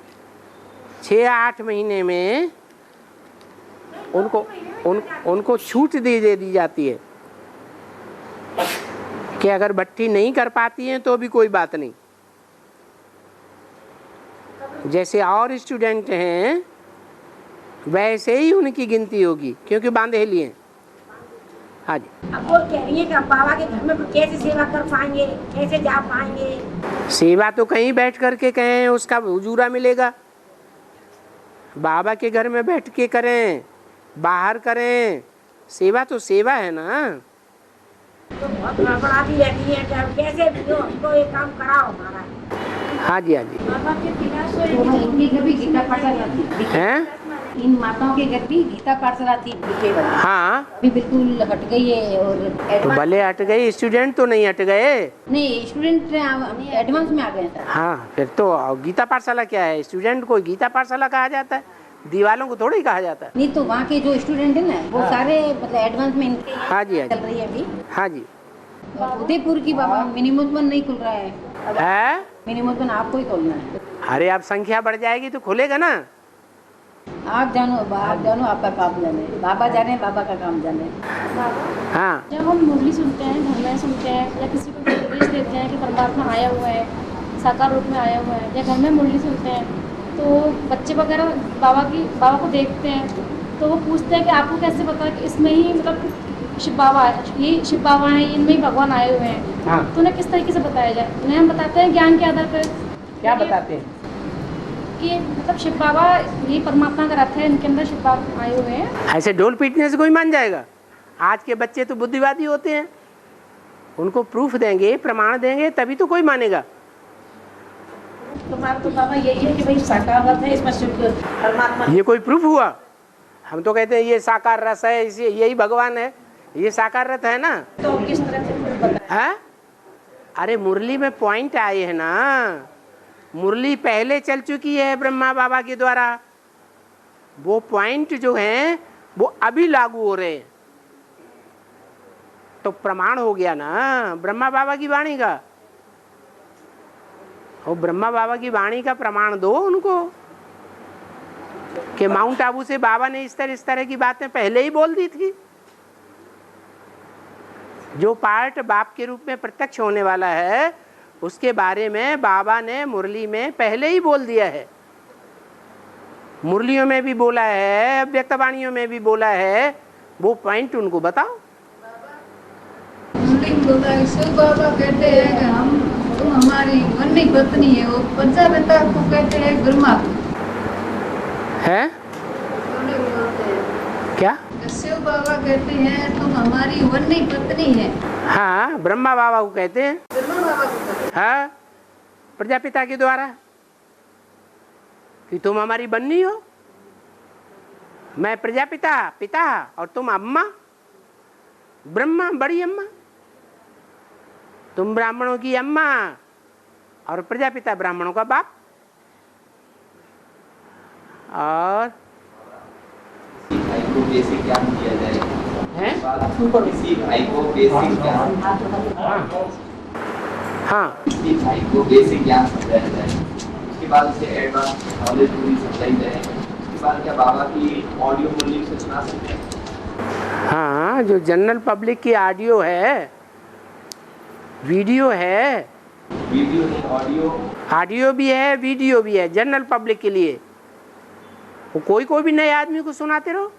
Speaker 1: 6-8 महीने में उनको छूट दे दी जाती है कि अगर भट्टी नहीं कर पाती हैं तो भी कोई बात नहीं। जैसे और स्टूडेंट हैं वैसे ही उनकी गिनती होगी, क्योंकि बांधे लिए। हाँ जी।
Speaker 7: अब वो कह रही है कि अब बाबा के घर में कैसे सेवा कर पाएंगे, कैसे जा पाएंगे?
Speaker 1: सेवा तो कहीं बैठ करके कहें, उसका उजूरा मिलेगा। बाबा के घर में बैठ के करें, बाहर करें, सेवा तो सेवा है ना।
Speaker 7: तो बहुत बड़बड़ाती रहती है कि कैसे भी हमको ये काम कराओ हमारा।
Speaker 1: हाँ जी, हाँ जी।
Speaker 2: बाबा के बिना इनके घर भी गीता पाठशाला थी
Speaker 1: हैं?
Speaker 2: इन माताओं के घर भी गीता पाठशाला थी।
Speaker 1: हाँ,
Speaker 2: अभी बिल्कुल हट गई है। और
Speaker 1: तो भले हट गई, स्टूडेंट तो नहीं हट गए।
Speaker 2: नहीं, स्टूडेंट एडवांस में आ गए हैं।
Speaker 1: हाँ, फिर तो गीता पाठशाला क्या है? स्टूडेंट को गीता पाठशाला कहा जाता है, दीवालों को थोड़ी कहा जाता है।
Speaker 2: नहीं, तो वहाँ के जो स्टूडेंट है ना, वो सारे मतलब एडवांस में इनके
Speaker 1: हाँ जी, हाँ
Speaker 2: चल रही है अभी।
Speaker 1: हाँ जी।
Speaker 2: उदयपुर की बाबा मिनिमम नहीं खुल रहा है। मिनिमम आपको ही खोलना है।
Speaker 1: अरे अब संख्या बढ़ जाएगी तो खुलेगा ना।
Speaker 2: आप जानो आपका काम जाने, बाबा जाने, बाबा का काम जाने।
Speaker 1: हाँ,
Speaker 11: जब हम मुरली सुनते हैं, घर में सुनते हैं, या किसी को उपदेश देते हैं कि परमात्मा आया हुआ है, साकार रूप में आया हुआ है, या घर में मुरली सुनते हैं, तो बच्चे वगैरह बाबा को देखते हैं, तो वो पूछते हैं कि आपको कैसे पता कि इसमें ही मतलब शिव बाबा है, ये शिव बाबा हैं, इनमें ही भगवान आए हुए हैं।
Speaker 1: हाँ।
Speaker 11: तो उन्हें किस तरीके से बताया जाए? उन्हें हम बताते हैं ज्ञान के आधार पर।
Speaker 1: क्या बताते हैं?
Speaker 11: कि मतलब शिव बाबा ये परमात्मा का रथ है, इनके अंदर शिव बाबा आए हुए हैं।
Speaker 1: ऐसे ढोल पीटने से कोई मान जाएगा? आज के बच्चे तो बुद्धिवादी होते हैं, उनको प्रूफ देंगे, प्रमाण देंगे, तभी तो कोई मानेगा।
Speaker 6: तुम्हारा तो बाबा यही है कि भाई साकार रथ है, इसमें शिव परमात्मा।
Speaker 1: ये कोई प्रूफ हुआ? हम तो कहते हैं ये साकार रस है, इसे यही भगवान है, ये साकार रथ है ना।
Speaker 6: तो किस तरह से प्रूफ बताया?
Speaker 1: है? अरे मुरली में पॉइंट आए है ना। मुरली पहले चल चुकी है ब्रह्मा बाबा के द्वारा, वो पॉइंट जो हैं वो अभी लागू हो रहे हैं, तो प्रमाण हो गया ना ब्रह्मा बाबा की वाणी का। और ब्रह्मा बाबा की वाणी का प्रमाण दो उनको कि माउंट आबू से बाबा ने इस तरह की बातें पहले ही बोल दी थी। जो पार्ट बाप के रूप में प्रत्यक्ष होने वाला है उसके बारे में बाबा ने मुरली में पहले ही बोल दिया है। मुरलियों में भी बोला है, व्यक्तवाणियों में भी बोला है, वो पॉइंट उनको बताओ।
Speaker 5: शिव बाबा कहते हैं कि हम तुम हमारी वन्नी पत्नी है, वो पंचापिता को कहते हैं ब्रह्मा
Speaker 1: है। क्या?
Speaker 5: शिव बाबा कहते हैं तुम हमारी वन्नी पत्नी है।
Speaker 1: हाँ, ब्रह्मा बाबा को कहते हैं।
Speaker 5: ब्रह्मा बाबा को कहते हैं।
Speaker 1: हाँ, प्रजापिता के द्वारा कि तुम हमारी बन्नी हो, मैं प्रजापिता पिता और तुम अम्मा, ब्रह्मा बड़ी अम्मा, तुम ब्राह्मणों की अम्मा और प्रजापिता ब्राह्मणों का बाप। और
Speaker 12: भाई को बेसिक ज्ञान दिया जाएगा, किसी भाई को बेसिक ज्ञान,
Speaker 1: हाँ,
Speaker 12: किसी भाई को बेसिक ज्ञान समझाया जाए, उसके बाद उसे एडवांस नॉलेज पूरी समझाई जाए। उसके बाद क्या बाबा की ऑडियो मुरली से सुना सकते हैं?
Speaker 1: हाँ, जो जनरल पब्लिक की ऑडियो है, वीडियो है,
Speaker 12: वीडियो नहीं ऑडियो,
Speaker 1: ऑडियो भी है, वीडियो भी है, जनरल पब्लिक के लिए। वो कोई भी नए आदमी को सुनाते रहो।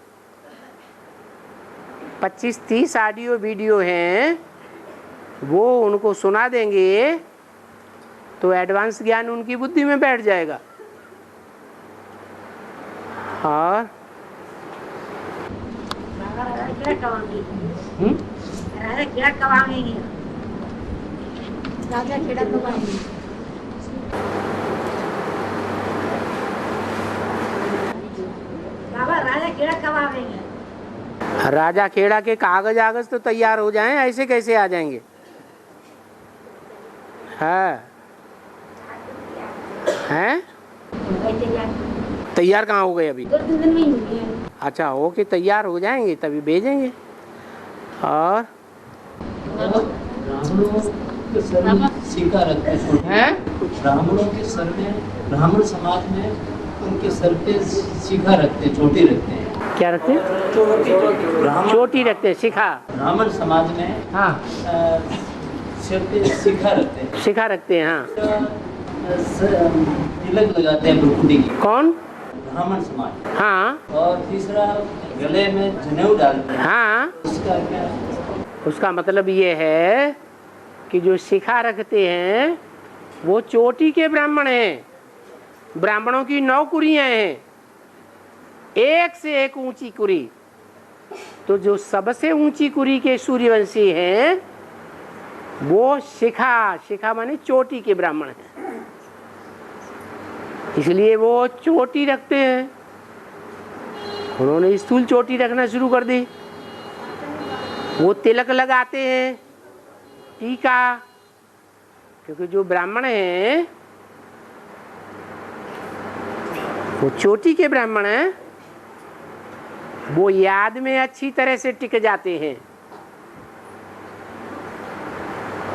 Speaker 1: 25-30 ऑडियो वीडियो हैं, वो उनको सुना देंगे तो एडवांस ज्ञान उनकी बुद्धि में बैठ जाएगा। और
Speaker 7: राजा खेड़ा कवाएंगे। आएंगे।
Speaker 1: राजा खेड़ा के कागज आगज तो तैयार हो जाएं, ऐसे कैसे आ जाएंगे? हैं? तैयार कहाँ हो गए अभी?
Speaker 7: 2-3 दिन में ही हुई है।
Speaker 1: अच्छा, हो के तैयार हो जाएंगे तभी भेजेंगे। और
Speaker 10: ब्राह्मणों के सर में सिक्का रखते हैं। ब्राह्मणों के सर में, ब्राह्मण समाज में उनके सर पे सिक्का रखते हैं, चोटी रखते हैं।
Speaker 1: क्या रखते हैं? चोटी रखते हैं, शिखा।
Speaker 10: ब्राह्मण समाज में
Speaker 1: हाँ,
Speaker 10: सिर पे सिक्का रखते हैं।
Speaker 1: शिखा रखते हैं। हाँ,
Speaker 10: तिलक लगाते हैं भ्रुकुटी की।
Speaker 1: कौन?
Speaker 10: ब्राह्मण समाज।
Speaker 1: हाँ।
Speaker 10: और तीसरा गले में जनेऊ डालते हैं।
Speaker 1: हाँ,
Speaker 10: उसका क्या?
Speaker 1: उसका मतलब ये है कि जो शिखा रखते हैं वो चोटी के ब्राह्मण हैं। ब्राह्मणों की 9 कुरियां हैं, एक से एक ऊंची कुरी। तो जो सबसे ऊंची कुरी के सूर्यवंशी हैं वो शिखा माने चोटी के ब्राह्मण हैं, इसलिए वो चोटी रखते हैं। उन्होंने स्थूल चोटी रखना शुरू कर दी। वो तिलक लगाते हैं, टीका, क्योंकि जो ब्राह्मण हैं वो चोटी के ब्राह्मण हैं, वो याद में अच्छी तरह से टिक जाते हैं।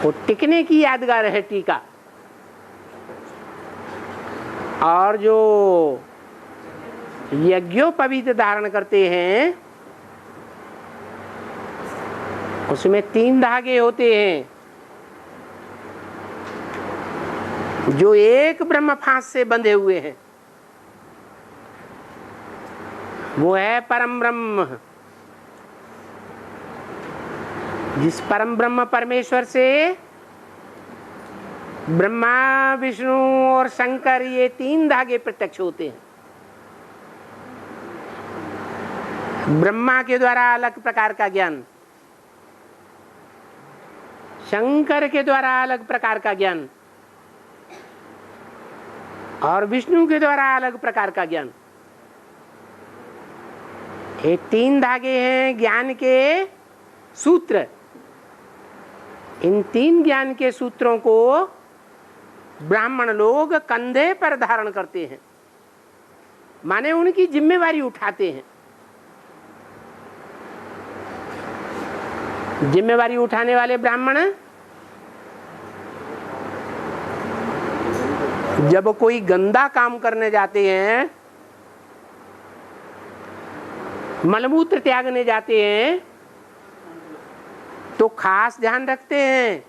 Speaker 1: वो टिकने की यादगार है टीका। और जो यज्ञोपवीत धारण करते हैं उसमें 3 धागे होते हैं, जो एक ब्रह्म फांस से बंधे हुए हैं। वो है परम ब्रह्म। जिस परम ब्रह्म परमेश्वर से ब्रह्मा, विष्णु और शंकर, ये 3 धागे प्रत्यक्ष होते हैं। ब्रह्मा के द्वारा अलग प्रकार का ज्ञान, शंकर के द्वारा अलग प्रकार का ज्ञान और विष्णु के द्वारा अलग प्रकार का ज्ञान। ये 3 धागे हैं ज्ञान के सूत्र। इन 3 ज्ञान के सूत्रों को ब्राह्मण लोग कंधे पर धारण करते हैं, माने उनकी जिम्मेवारी उठाते हैं। जिम्मेवारी उठाने वाले ब्राह्मण जब कोई गंदा काम करने जाते हैं, मलमूत्र त्यागने जाते हैं, तो खास ध्यान रखते हैं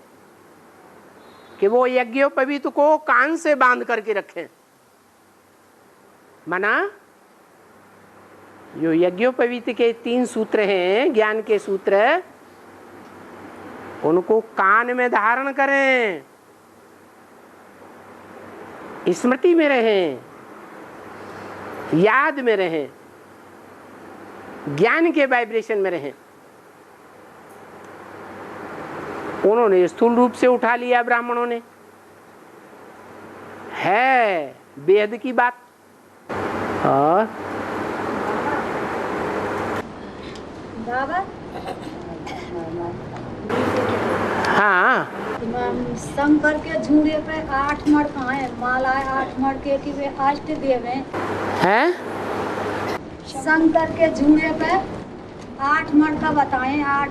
Speaker 1: कि वो यज्ञोपवीत को कान से बांध करके रखें। माना जो यज्ञोपवीत के 3 सूत्र हैं, ज्ञान के सूत्र, उनको कान में धारण करें, स्मृति में रहें, याद में रहें, ज्ञान के वाइब्रेशन में रहें। उन्होंने स्थूल रूप से उठा लिया ब्राह्मणों ने, है बेहद की बात। और
Speaker 13: बाबा,
Speaker 1: हाँ,
Speaker 13: शंकर के झूड़े पे 8 मड़का है, माला है 8 मड़के की, वे अष्ट देव हैं। शंकर के झूड़े पे 8 मड़का बताए, 8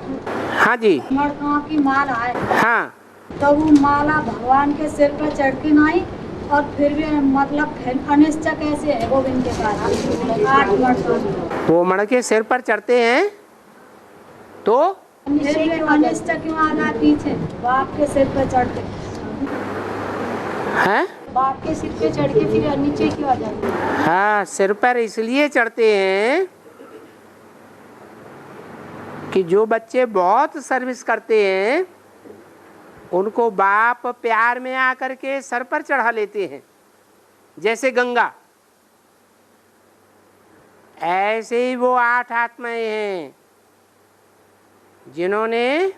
Speaker 1: हाँ जी,
Speaker 13: मड़का की माला है।
Speaker 1: हाँ,
Speaker 13: तो वो माला भगवान के सिर पे चढ़ के नहीं, और फिर भी मतलब अनिष्ट कैसे है गोविंद के पास 8 मड़का।
Speaker 1: वो मड़के सिर पर चढ़ते हैं तो
Speaker 13: अनिष्ट क्यों आ रहा पीछे? बाप के सिर पे चढ़ते
Speaker 1: हैं,
Speaker 13: बाप के सिर पे चढ़ के फिर नीचे क्यों आ जाते?
Speaker 1: हाँ, सिर पर इसलिए चढ़ते हैं कि जो बच्चे बहुत सर्विस करते हैं उनको बाप प्यार में आकर के सर पर चढ़ा लेते हैं, जैसे गंगा। ऐसे ही वो 8 आत्माएं हैं जिन्होंने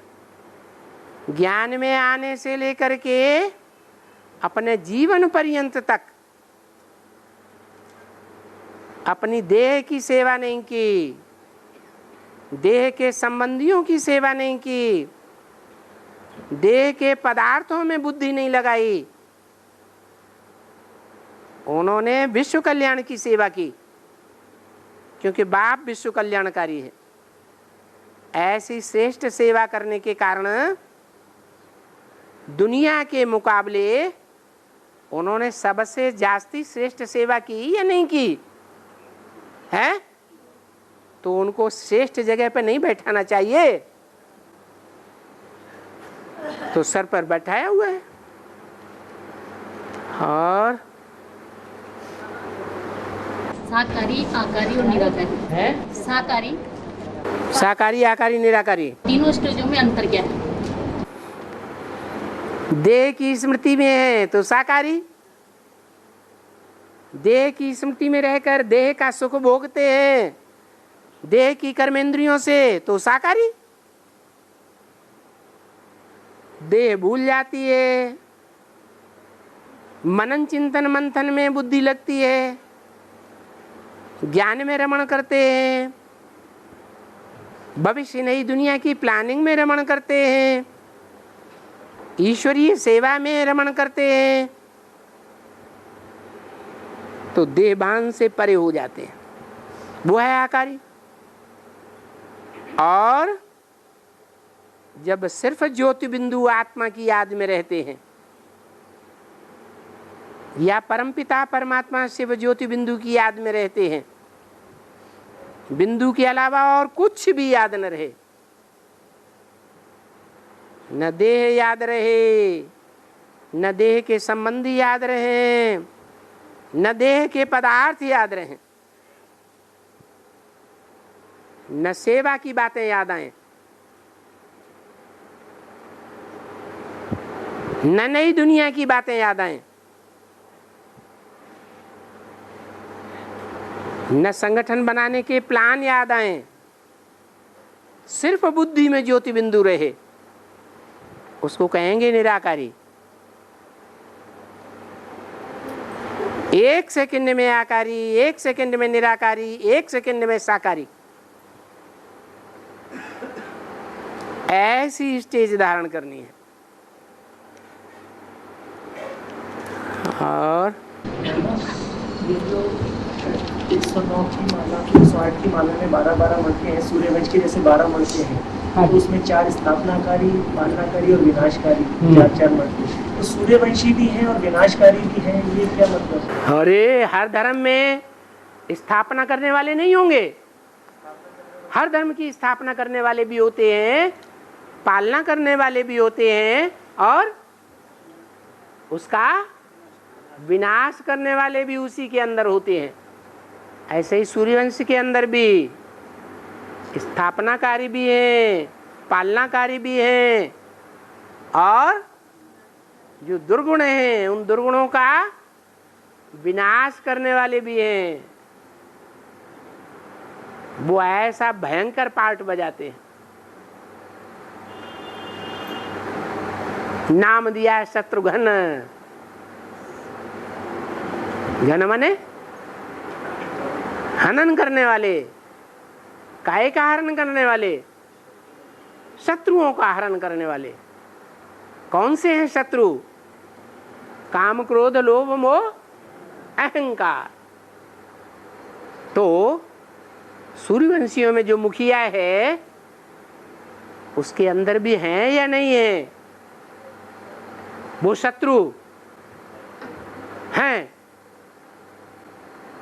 Speaker 1: ज्ञान में आने से लेकर के अपने जीवन पर्यंत तक अपनी देह की सेवा नहीं की, देह के संबंधियों की सेवा नहीं की, देह के पदार्थों में बुद्धि नहीं लगाई, उन्होंने विश्व कल्याण की सेवा की, क्योंकि बाप विश्व कल्याणकारी है। ऐसी श्रेष्ठ सेवा करने के कारण दुनिया के मुकाबले उन्होंने सबसे जास्ती श्रेष्ठ सेवा की या नहीं की है? तो उनको श्रेष्ठ जगह पे नहीं बैठाना चाहिए, तो सर पर बैठाया हुआ है। और
Speaker 14: साकारी, आकारी और निराकारी
Speaker 1: है।
Speaker 14: साकारी,
Speaker 1: साकारी, आकारी, निराकारी,
Speaker 14: तीनों स्टेजों में अंतर क्या है?
Speaker 1: देह की स्मृति में है तो साकारी, देह की स्मृति में रहकर देह का सुख भोगते हैं देह की कर्मेंद्रियों से तो साकारी। देह भूल जाती है, मनन चिंतन मंथन में बुद्धि लगती है, ज्ञान में रमण करते हैं, भविष्य नई दुनिया की प्लानिंग में रमण करते हैं, ईश्वरीय सेवा में रमण करते हैं, तो देहभान से परे हो जाते हैं, वो है आकारी। और जब सिर्फ ज्योति बिंदु आत्मा की याद में रहते हैं या परमपिता परमात्मा शिव ज्योति बिंदु की याद में रहते हैं, बिंदु के अलावा और कुछ भी याद न रहे, न देह याद रहे, न देह के संबंधी याद रहे, न देह के पदार्थ याद रहे, न सेवा की बातें याद आए, न नई दुनिया की बातें याद आए, न संगठन बनाने के प्लान याद आए, सिर्फ बुद्धि में ज्योति बिंदु रहे, उसको कहेंगे निराकारी। एक सेकंड में आकारी, एक सेकंड में निराकारी, एक सेकंड में साकारी, ऐसी स्टेज धारण करनी है। और
Speaker 3: ये जो 109 की माला, 108 की माला में 12-12 मणके हैं, सूर्यवंश के जैसे 12 मणके हैं, तो उसमें 4 स्थापनाकारी, पालनाकारी और विनाशकारी, 4-4 मणके। तो सूर्यवंशी भी हैं और विनाशकारी भी हैं, ये क्या मतलब है?
Speaker 1: अरे हर धर्म में स्थापना करने वाले नहीं होंगे, हर धर्म की स्थापना करने वाले भी होते हैं, पालना करने वाले भी होते हैं, और उसका विनाश करने वाले भी उसी के अंदर होते हैं। ऐसे ही सूर्यवंश के अंदर भी स्थापनाकारी भी हैं, पालनाकारी भी हैं, और जो दुर्गुण हैं उन दुर्गुणों का विनाश करने वाले भी हैं। वो ऐसा भयंकर पार्ट बजाते हैं। नाम दिया है शत्रुघ्न। घन माने हनन करने वाले, काय का हरण करने वाले, शत्रुओं का हरण करने वाले। कौन से हैं शत्रु? काम क्रोध लोभ मोह अहंकार। तो सूर्यवंशियों में जो मुखिया है उसके अंदर भी हैं या नहीं है? वो शत्रु हैं।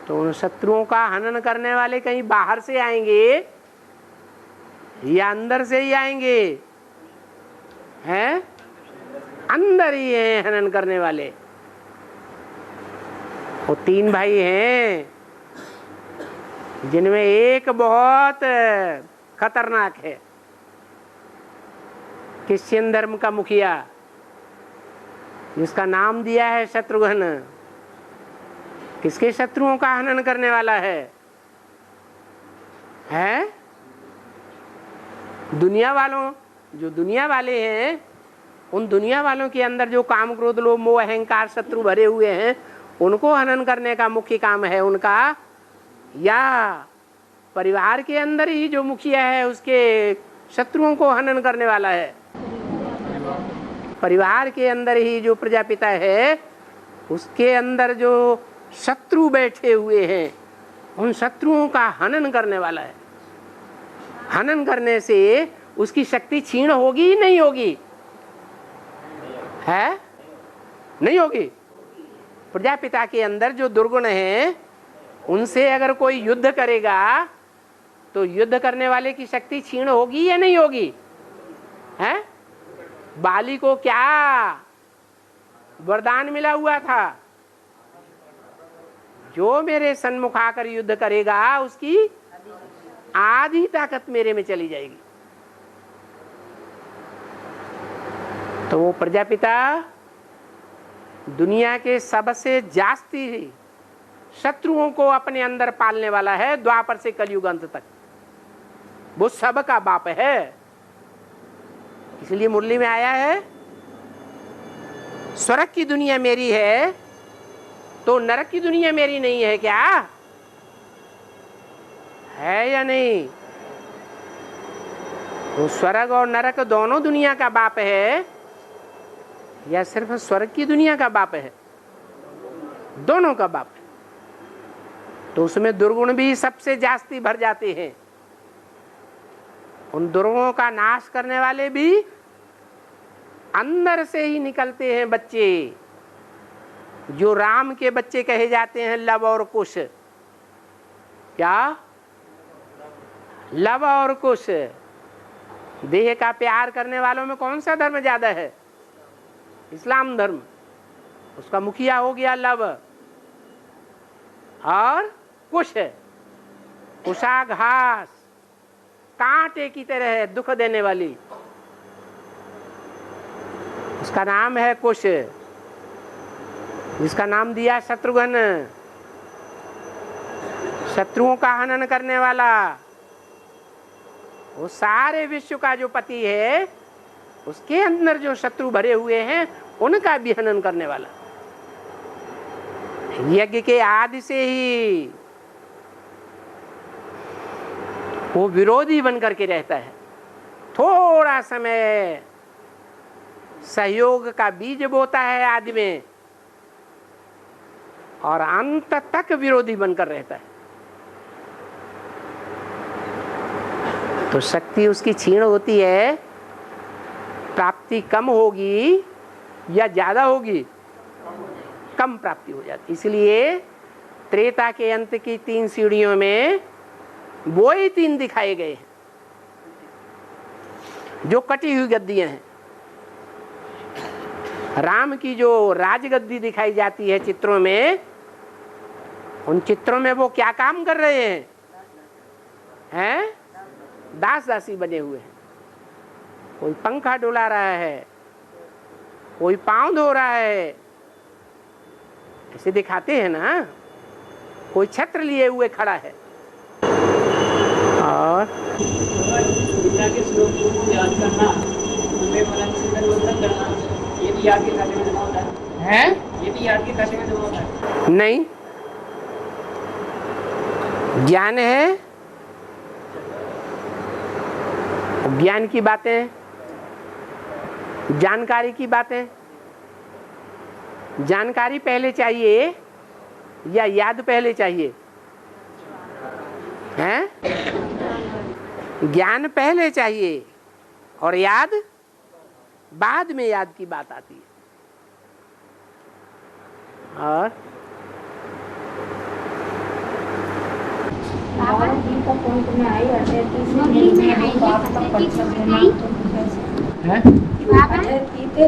Speaker 1: तो उन शत्रुओं का हनन करने वाले कहीं बाहर से आएंगे या अंदर से ही आएंगे? हैं? अंदर ही हैं हनन करने वाले। वो 3 भाई हैं जिनमें एक बहुत खतरनाक है, क्रिश्चियन धर्म का मुखिया, जिसका नाम दिया है शत्रुघ्न। किसके शत्रुओं का हनन करने वाला है? दुनिया वालों, जो दुनिया वाले हैं, उन दुनिया वालों के अंदर जो काम क्रोध लोभ मोह अहंकार शत्रु भरे हुए हैं, उनको हनन करने का मुख्य काम है उनका। या परिवार के अंदर ही जो मुखिया है उसके शत्रुओं को हनन करने वाला है। परिवार के अंदर ही जो प्रजापिता है उसके अंदर जो शत्रु बैठे हुए हैं उन शत्रुओं का हनन करने वाला है। हनन करने से उसकी शक्ति क्षीण होगी नहीं होगी? है नहीं होगी। प्रजापिता के अंदर जो दुर्गुण हैं उनसे अगर कोई युद्ध करेगा तो युद्ध करने वाले की शक्ति क्षीण होगी या नहीं होगी? है? बाली को क्या वरदान मिला हुआ था? जो मेरे सन्मुख आकर युद्ध करेगा उसकी आधी ताकत मेरे में चली जाएगी। तो वो प्रजापिता दुनिया के सबसे जास्ती शत्रुओं को अपने अंदर पालने वाला है। द्वापर से कलयुग अंत तक वो सबका बाप है। इसलिए मुरली में आया है, स्वर्ग की दुनिया मेरी है तो नरक की दुनिया मेरी नहीं है क्या? है या नहीं? वो स्वर्ग और नरक दोनों दुनिया का बाप है या सिर्फ स्वर्ग की दुनिया का बाप है? दोनों का बाप है। तो उसमें दुर्गुण भी सबसे जास्ती भर जाते हैं। उन दुर्गुणों का नाश करने वाले भी अंदर से ही निकलते हैं बच्चे, जो राम के बच्चे कहे जाते हैं, लव और कुश। क्या? लव और कुश। देह का प्यार करने वालों में कौन सा धर्म ज्यादा है? इस्लाम धर्म। उसका मुखिया हो गया लव और कुश। कुशाघास कांटे की तरह है, दुख देने वाली, उसका नाम है कुश, जिसका नाम दिया शत्रुघ्न, शत्रुओं का हनन करने वाला। वो सारे विश्व का जो पति है उसके अंदर जो शत्रु भरे हुए हैं उनका भी हनन करने वाला। यज्ञ के आदि से ही वो विरोधी बन करके रहता है। थोड़ा समय सहयोग का बीज बोता है आदि में और अंत तक विरोधी बनकर रहता है। तो शक्ति उसकी क्षीण होती है, प्राप्ति कम होगी या ज्यादा होगी? कम प्राप्ति हो जाती। इसलिए त्रेता के अंत की 3 सीढ़ियों में वो ही 3 दिखाए गए हैं जो कटी हुई गद्दियां हैं। राम की जो राजगद्दी दिखाई जाती है चित्रों में, उन चित्रों में वो क्या काम कर रहे हैं? हैं? दास दासी बने हुए हैं। कोई पंखा डुला रहा है, कोई पांव धो रहा है, ऐसे दिखाते हैं ना। कोई छत्र लिए हुए खड़ा है। और
Speaker 8: गीता के श्लोकों को याद करना, उनमें मन से परिवर्तन करना, ये भी याद के खाते में जमा होता है? ये भी याद के खाते में जमा होता है?
Speaker 1: नहीं, ज्ञान है, ज्ञान की बातें, जानकारी की बातें। जानकारी पहले चाहिए या याद पहले चाहिए? हैं? ज्ञान पहले चाहिए और याद बाद में। याद की बात आती है। और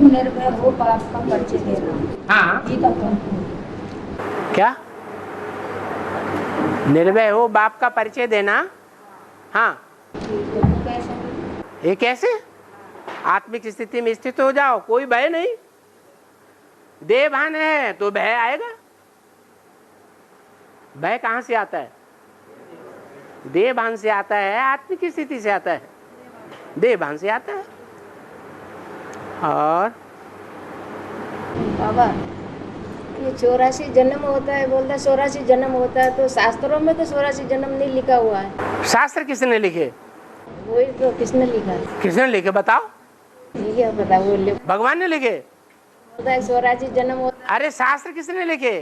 Speaker 13: निर्भय हो बाप का परिचय देना।
Speaker 1: हाँ, क्या? निर्भय हो बाप का परिचय देना। हाँ, ये कैसे? आत्मिक स्थिति में स्थित हो जाओ, कोई भय नहीं। देह भान है तो भय आएगा। भय कहां से आता है? देह भान से आता है, आत्मिक स्थिति से आता है, देह भान से आता है। और
Speaker 13: बाबा
Speaker 15: ये 84 जन्म होता है, बोलता 84 जन्म होता है, तो शास्त्रों में तो 84 जन्म नहीं लिखा हुआ है।
Speaker 1: शास्त्र किसने लिखे?
Speaker 15: वही तो किसने लिखा?
Speaker 1: किसने लिखे बताओ?
Speaker 15: ये क्या पता, वो
Speaker 1: भगवान ने लिखे?
Speaker 15: 84 जन्म होता
Speaker 1: है। अरे शास्त्र किसने लिखे?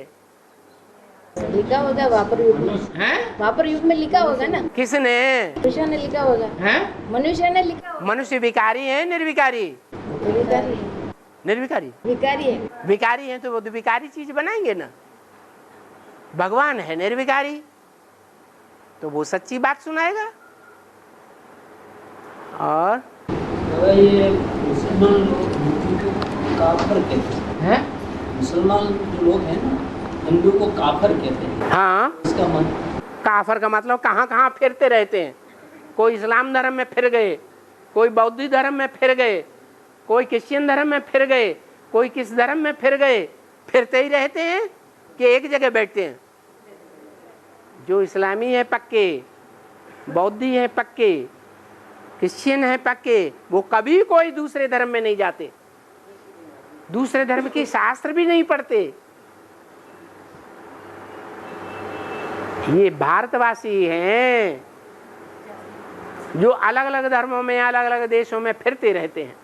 Speaker 15: लिखा होगा द्वापर युग में। द्वापर युग में लिखा होगा ना।
Speaker 1: किसने?
Speaker 15: मनुष्य ने लिखा होगा। मनुष्य ने लिखा होगा।
Speaker 1: मनुष्य विकारी है निर्विकारी? निर्विकारी।
Speaker 15: विकारी है।
Speaker 1: विकारी है तो वो तो विकारी चीज बनाएंगे ना। भगवान है निर्विकारी तो वो सच्ची बात सुनाएगा। और
Speaker 10: ये मुसलमान लोग हिंदू को काफर कहते हैं। मुसलमान जो लोग हैं ना, हिंदू को काफर कहते हैं।
Speaker 1: हाँ,
Speaker 10: इसका मतलब
Speaker 1: काफर का मतलब कहाँ कहाँ फिरते रहते हैं। कोई इस्लाम धर्म में फिर गए, कोई बौद्ध धर्म में फिर गए, कोई क्रिश्चियन धर्म में फिर गए, कोई किस धर्म में फिर गए, फिरते ही रहते हैं कि एक जगह बैठते हैं। जो इस्लामी है पक्के, बौद्धी है पक्के, क्रिश्चियन है पक्के, वो कभी कोई दूसरे धर्म में नहीं जाते, दूसरे धर्म के शास्त्र भी नहीं पढ़ते। ये भारतवासी हैं जो अलग अलग धर्मों में, अलग अलग देशों में फिरते रहते हैं।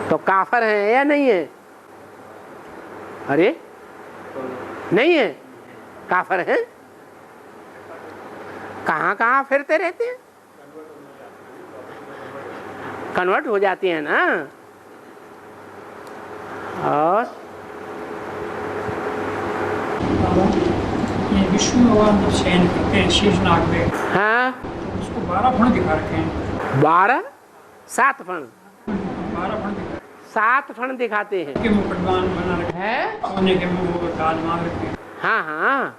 Speaker 1: तो काफर हैं या नहीं है? अरे नहीं है, काफर हैं। कहाँ कहाँ फिरते रहते हैं, कन्वर्ट हो जाते हैं ना। और
Speaker 9: ये विष्णु भगवान जब शयन करते हैं शेषनाग में,
Speaker 1: हाँ,
Speaker 9: तो उसको 12 फण दिखा रखे हैं।
Speaker 1: 12 7 फण,
Speaker 9: 12 फण
Speaker 1: 7 फण दिखाते हैं।
Speaker 9: के मुकुटवान बना रखे हैं, सोने के मुंह ताजमान रखे हैं।
Speaker 1: हाँ हाँ,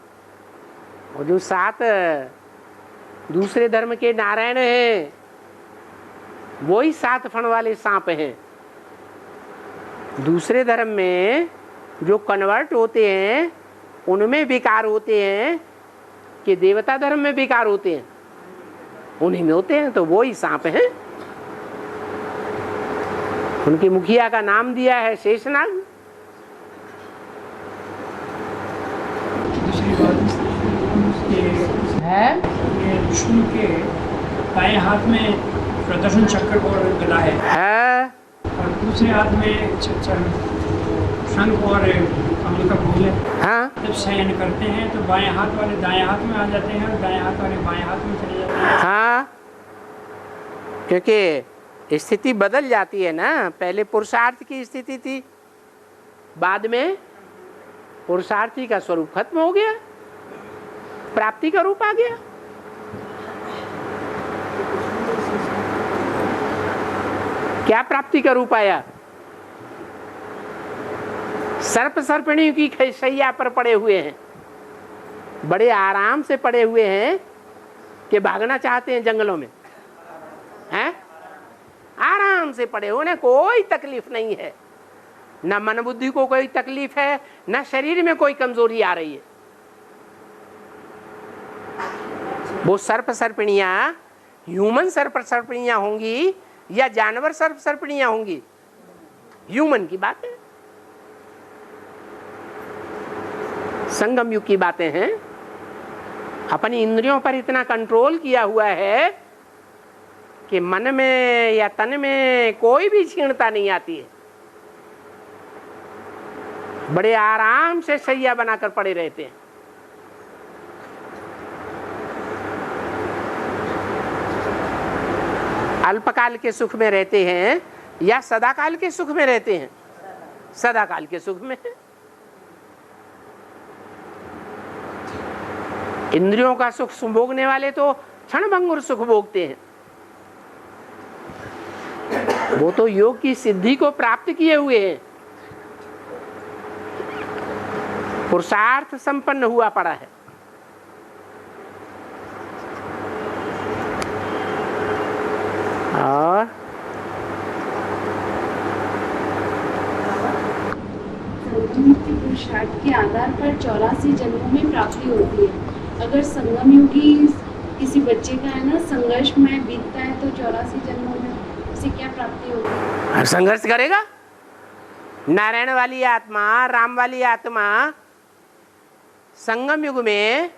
Speaker 1: और जो 7 दूसरे धर्म के नारायण हैं वही 7 फण वाले सांप हैं। दूसरे धर्म में जो कन्वर्ट होते हैं उनमें विकार होते हैं कि देवता धर्म में विकार होते हैं, उन्हीं में होते हैं, तो वो ही सांप हैं। उनके मुखिया का नाम दिया है शेषनाग।
Speaker 9: दूसरी बात है ये विष्णु के दाएं हाथ में प्रदर्शन चक्र और गदा है, और दूसरे हाथ में शंख और कमल का फूल है।
Speaker 1: हाँ,
Speaker 9: जब शयन करते हैं तो बाएं हाथ वाले दाएं हाथ में आ जाते हैं और दाएं हाथ वाले बाएं हाथ में चले जाते हैं।
Speaker 1: हाँ, क्योंकि स्थिति बदल जाती है ना। पहले पुरुषार्थ की स्थिति थी, बाद में पुरुषार्थी का स्वरूप खत्म हो गया, प्राप्ति का रूप आ गया। क्या प्राप्ति का रूप आया? सर्प सर्पिणी की शैया पर पड़े हुए हैं, बड़े आराम से पड़े हुए हैं कि भागना चाहते हैं जंगलों में, हैं? आराम से पड़े हुए, कोई तकलीफ नहीं है, न मन बुद्धि को कोई तकलीफ है, न शरीर में कोई कमजोरी आ रही है। वो सर्प सर्पिणियां ह्यूमन सर्प सर्पिणियां होंगी या जानवर सर्प सर्पिणियां होंगी, ह्यूमन की बात है, संगम युग की बातें हैं। अपनी इंद्रियों पर इतना कंट्रोल किया हुआ है कि मन में या तन में कोई भी क्षीणता नहीं आती है, बड़े आराम से शैया बनाकर पड़े रहते हैं। अल्पकाल के सुख में रहते हैं या सदाकाल के सुख में रहते हैं? सदाकाल के सुख में। इंद्रियों का सुख भोगने वाले तो क्षणभंगुर सुख भोगते हैं, वो तो योग की सिद्धि को प्राप्त किए हुए हैं, पुरुषार्थ संपन्न हुआ पड़ा है। और
Speaker 11: संगम के पुरुषार्थ के आधार पर 84 जन्मों में प्राप्ति होती है। अगर संगम योगी किसी बच्चे का है ना संघर्ष में बीतता है तो 84 जन्मों में उसे क्या प्राप्ति होगी?
Speaker 1: संघर्ष करेगा नारायण वाली आत्मा, राम वाली आत्मा संगम युग में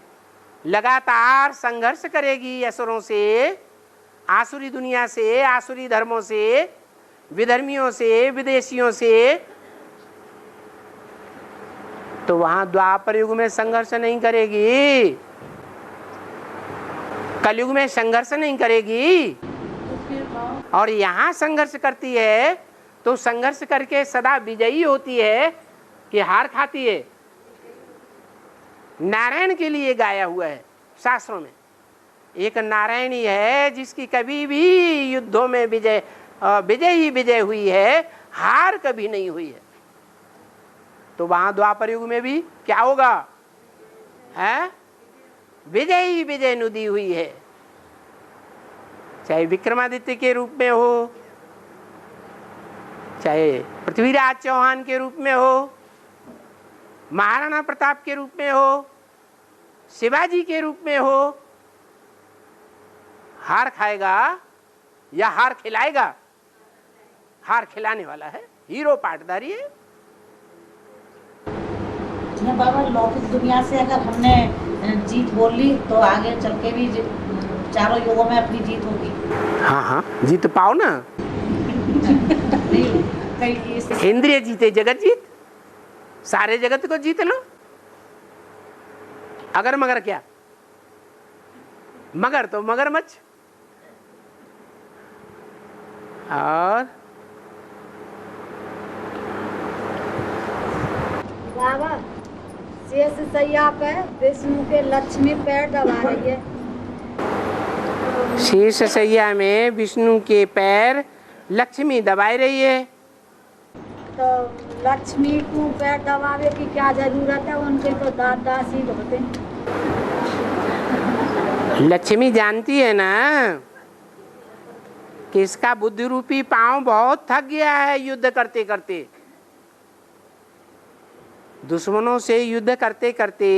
Speaker 1: लगातार संघर्ष करेगी असुरों से, आसुरी दुनिया से, आसुरी धर्मों से, विधर्मियों से, विदेशियों से। तो वहां द्वापर युग में संघर्ष नहीं करेगी, कलयुग में संघर्ष नहीं करेगी, और यहां संघर्ष करती है तो संघर्ष करके सदा विजयी होती है कि हार खाती है। नारायण के लिए गाया हुआ है शास्त्रों में, एक नारायणी है जिसकी कभी भी युद्धों में विजय ही विजय हुई है, हार कभी नहीं हुई है। तो वहां द्वापर युग में भी क्या होगा, है विजय ही विजय नुदी हुई है, चाहे विक्रमादित्य के रूप में हो, चाहे पृथ्वीराज चौहान के रूप में हो, महाराणा प्रताप के रूप में हो, शिवाजी के रूप में हो। हार खाएगा या हार खिलाएगा? हार खिलाने वाला है, हीरो पाटदारी है।
Speaker 6: बाबा लौकिक दुनिया से अगर हमने जीत बोल ली तो आगे चल के भी चारों युगों में अपनी जीत होगी।
Speaker 1: हाँ हाँ, जीत पाओ ना। इंद्रिय जीते जगत जीत, सारे जगत को जीत लो। अगर मगर क्या, मगर तो मगरमच्छ। और
Speaker 13: बाबा शेष सैया पे विष्णु के लक्ष्मी पैर दबा रही है।
Speaker 1: शेष सैया में विष्णु के पैर लक्ष्मी दबाई रही है।
Speaker 13: तो लक्ष्मी को पैर दबावे की क्या जरूरत है, उनके तो दासी होते।
Speaker 1: लक्ष्मी जानती है ना कि इसका बुद्धि रूपी पांव बहुत थक गया है युद्ध करते करते। दुश्मनों से युद्ध करते करते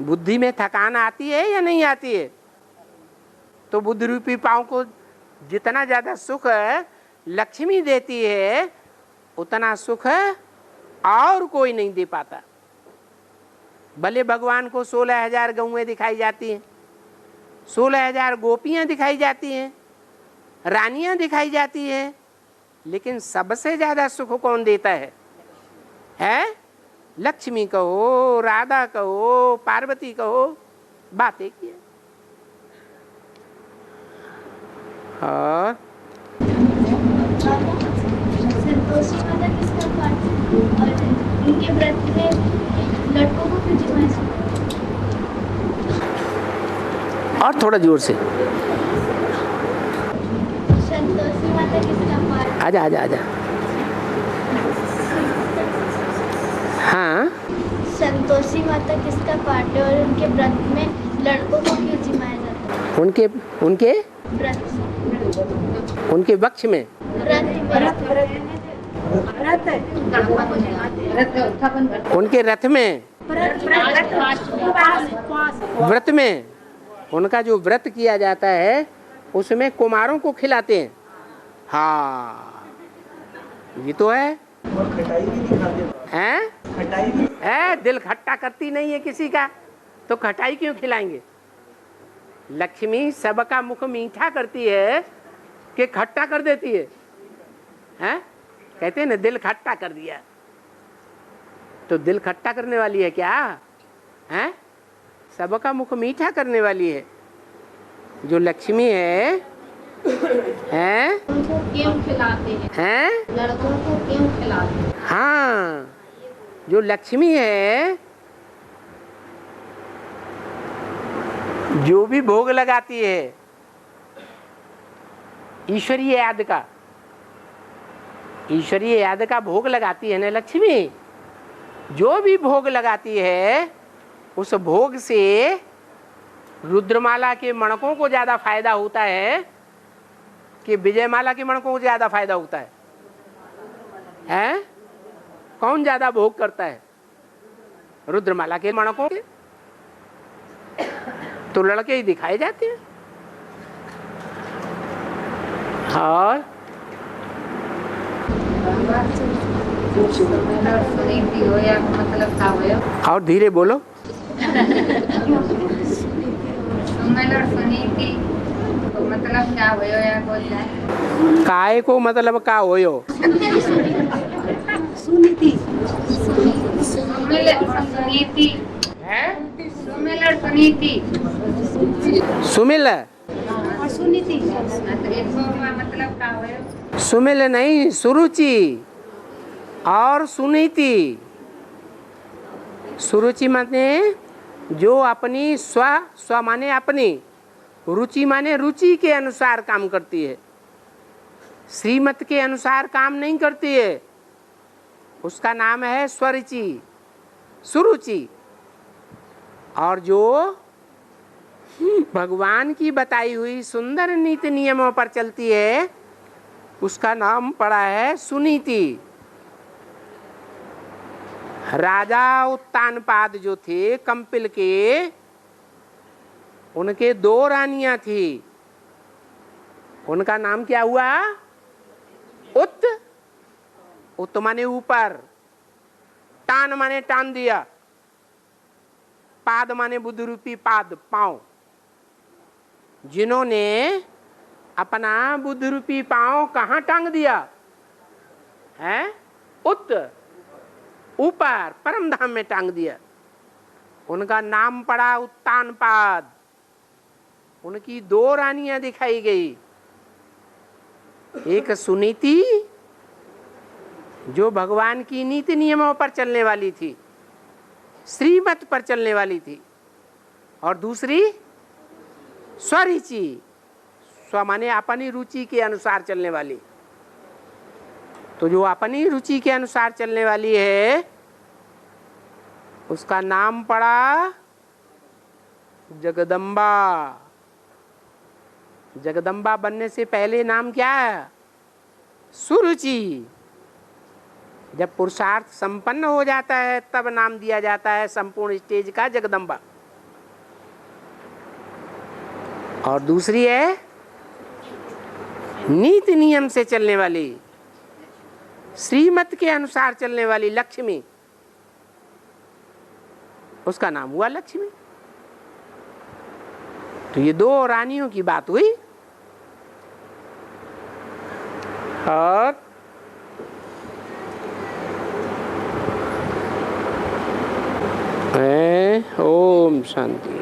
Speaker 1: बुद्धि में थकान आती है या नहीं आती है? तो बुद्धि रूपी पांव को जितना ज्यादा सुख लक्ष्मी देती है, उतना सुख और कोई नहीं दे पाता। भले भगवान को 16,000 गौएं दिखाई जाती हैं, 16,000 गोपियां दिखाई जाती हैं, रानियां दिखाई जाती हैं, लेकिन सबसे ज्यादा सुख कौन देता है? लक्ष्मी कहो, राधा कहो, पार्वती कहो, बात एक ही है। और
Speaker 11: संतोषी माता किसका पाठ और इनके व्रत में लड़कों को क्यों जिमाया?
Speaker 1: और थोड़ा जोर से।
Speaker 11: संतोषी माता किसका पाठ?
Speaker 1: आजा आजा आजा। हाँ,
Speaker 11: संतोषी माता किसका पाठ है और उनके व्रत में लड़कों को क्यों जिमाया जाता है?
Speaker 1: उनके उनके
Speaker 11: व्रत,
Speaker 1: उनके वक्ष में उनके रथ में, व्रत में उनका जो व्रत किया जाता है उसमें कुमारों को खिलाते हैं। हाँ, ये तो है।
Speaker 3: खटाई भी दिखाते
Speaker 1: हैं?
Speaker 3: खटाई भी
Speaker 1: दिल खट्टा करती नहीं है किसी का, तो खटाई क्यों खिलाएंगे? लक्ष्मी सबका मुख मीठा करती है कि खट्टा कर देती है? हैं? कहते हैं ना, दिल खट्टा कर दिया। तो दिल खट्टा करने वाली है क्या? हैं? सबका मुख मीठा करने वाली है जो लक्ष्मी है। हैं?
Speaker 14: उनको क्यों खिलाते हैं? लड़कों को क्यों खिलाते हैं?
Speaker 1: हाँ, जो लक्ष्मी है, जो भी भोग लगाती है ईश्वरीय याद का, ईश्वरीय याद का भोग लगाती है ना लक्ष्मी, जो भी भोग लगाती है उस भोग से रुद्रमाला के मणकों को ज्यादा फायदा होता है कि विजयमाला के मणकों को ज्यादा फायदा होता है? हैं? कौन ज्यादा भोग करता है? रुद्रमाला के मणकों के तो लड़के ही दिखाए जाते हैं। और
Speaker 2: सुनीति हो या मतलब क्या हो?
Speaker 1: और धीरे बोलो।
Speaker 2: सुमन और सुनीति तो मतलब क्या हो या बोल जाए?
Speaker 1: काय को मतलब का होयो?
Speaker 2: सुनीति सुमिल और सुनीति है? सुमिल और सुनीति
Speaker 1: सुमिल
Speaker 2: और सुनीति तो एक मतलब क्या हो?
Speaker 1: सुमिल नहीं, सुरुचि और सुनीति। सुरुचि माने जो अपनी स्व माने अपनी, रुचि माने रुचि के अनुसार काम करती है, श्रीमत के अनुसार काम नहीं करती है, उसका नाम है स्वरुचि, सुरुचि। और जो भगवान की बताई हुई सुंदर नीति नियमों पर चलती है, उसका नाम पड़ा है सुनीति। राजा उत्तानपाद जो थे कंपिल के, उनके 2 रानियां थी। उनका नाम क्या हुआ? उत माने ऊपर, टान माने टान दिया, पाद माने बुद्ध रूपी पाद, पांव। जिन्होंने अपना बुद्ध रूपी पांव कहाँ टांग दिया है? ऊपर परम धाम में टांग दिया। उनका नाम पड़ा उत्तानपाद। उनकी 2 रानियां दिखाई गई, एक सुनीति जो भगवान की नीति नियमों पर चलने वाली थी, श्रीमत पर चलने वाली थी, और दूसरी स्वरुचि, स्व माने अपनी रुचि के अनुसार चलने वाली। तो जो अपनी रुचि के अनुसार चलने वाली है, उसका नाम पड़ा जगदम्बा। जगदम्बा बनने से पहले नाम क्या है? सुरुचि। जब पुरुषार्थ संपन्न हो जाता है तब नाम दिया जाता है संपूर्ण स्टेज का जगदम्बा। और दूसरी है नीति नियम से चलने वाली, श्रीमत के अनुसार चलने वाली लक्ष्मी, उसका नाम हुआ लक्ष्मी। तो ये 2 रानियों की बात हुई। और ओम शांति।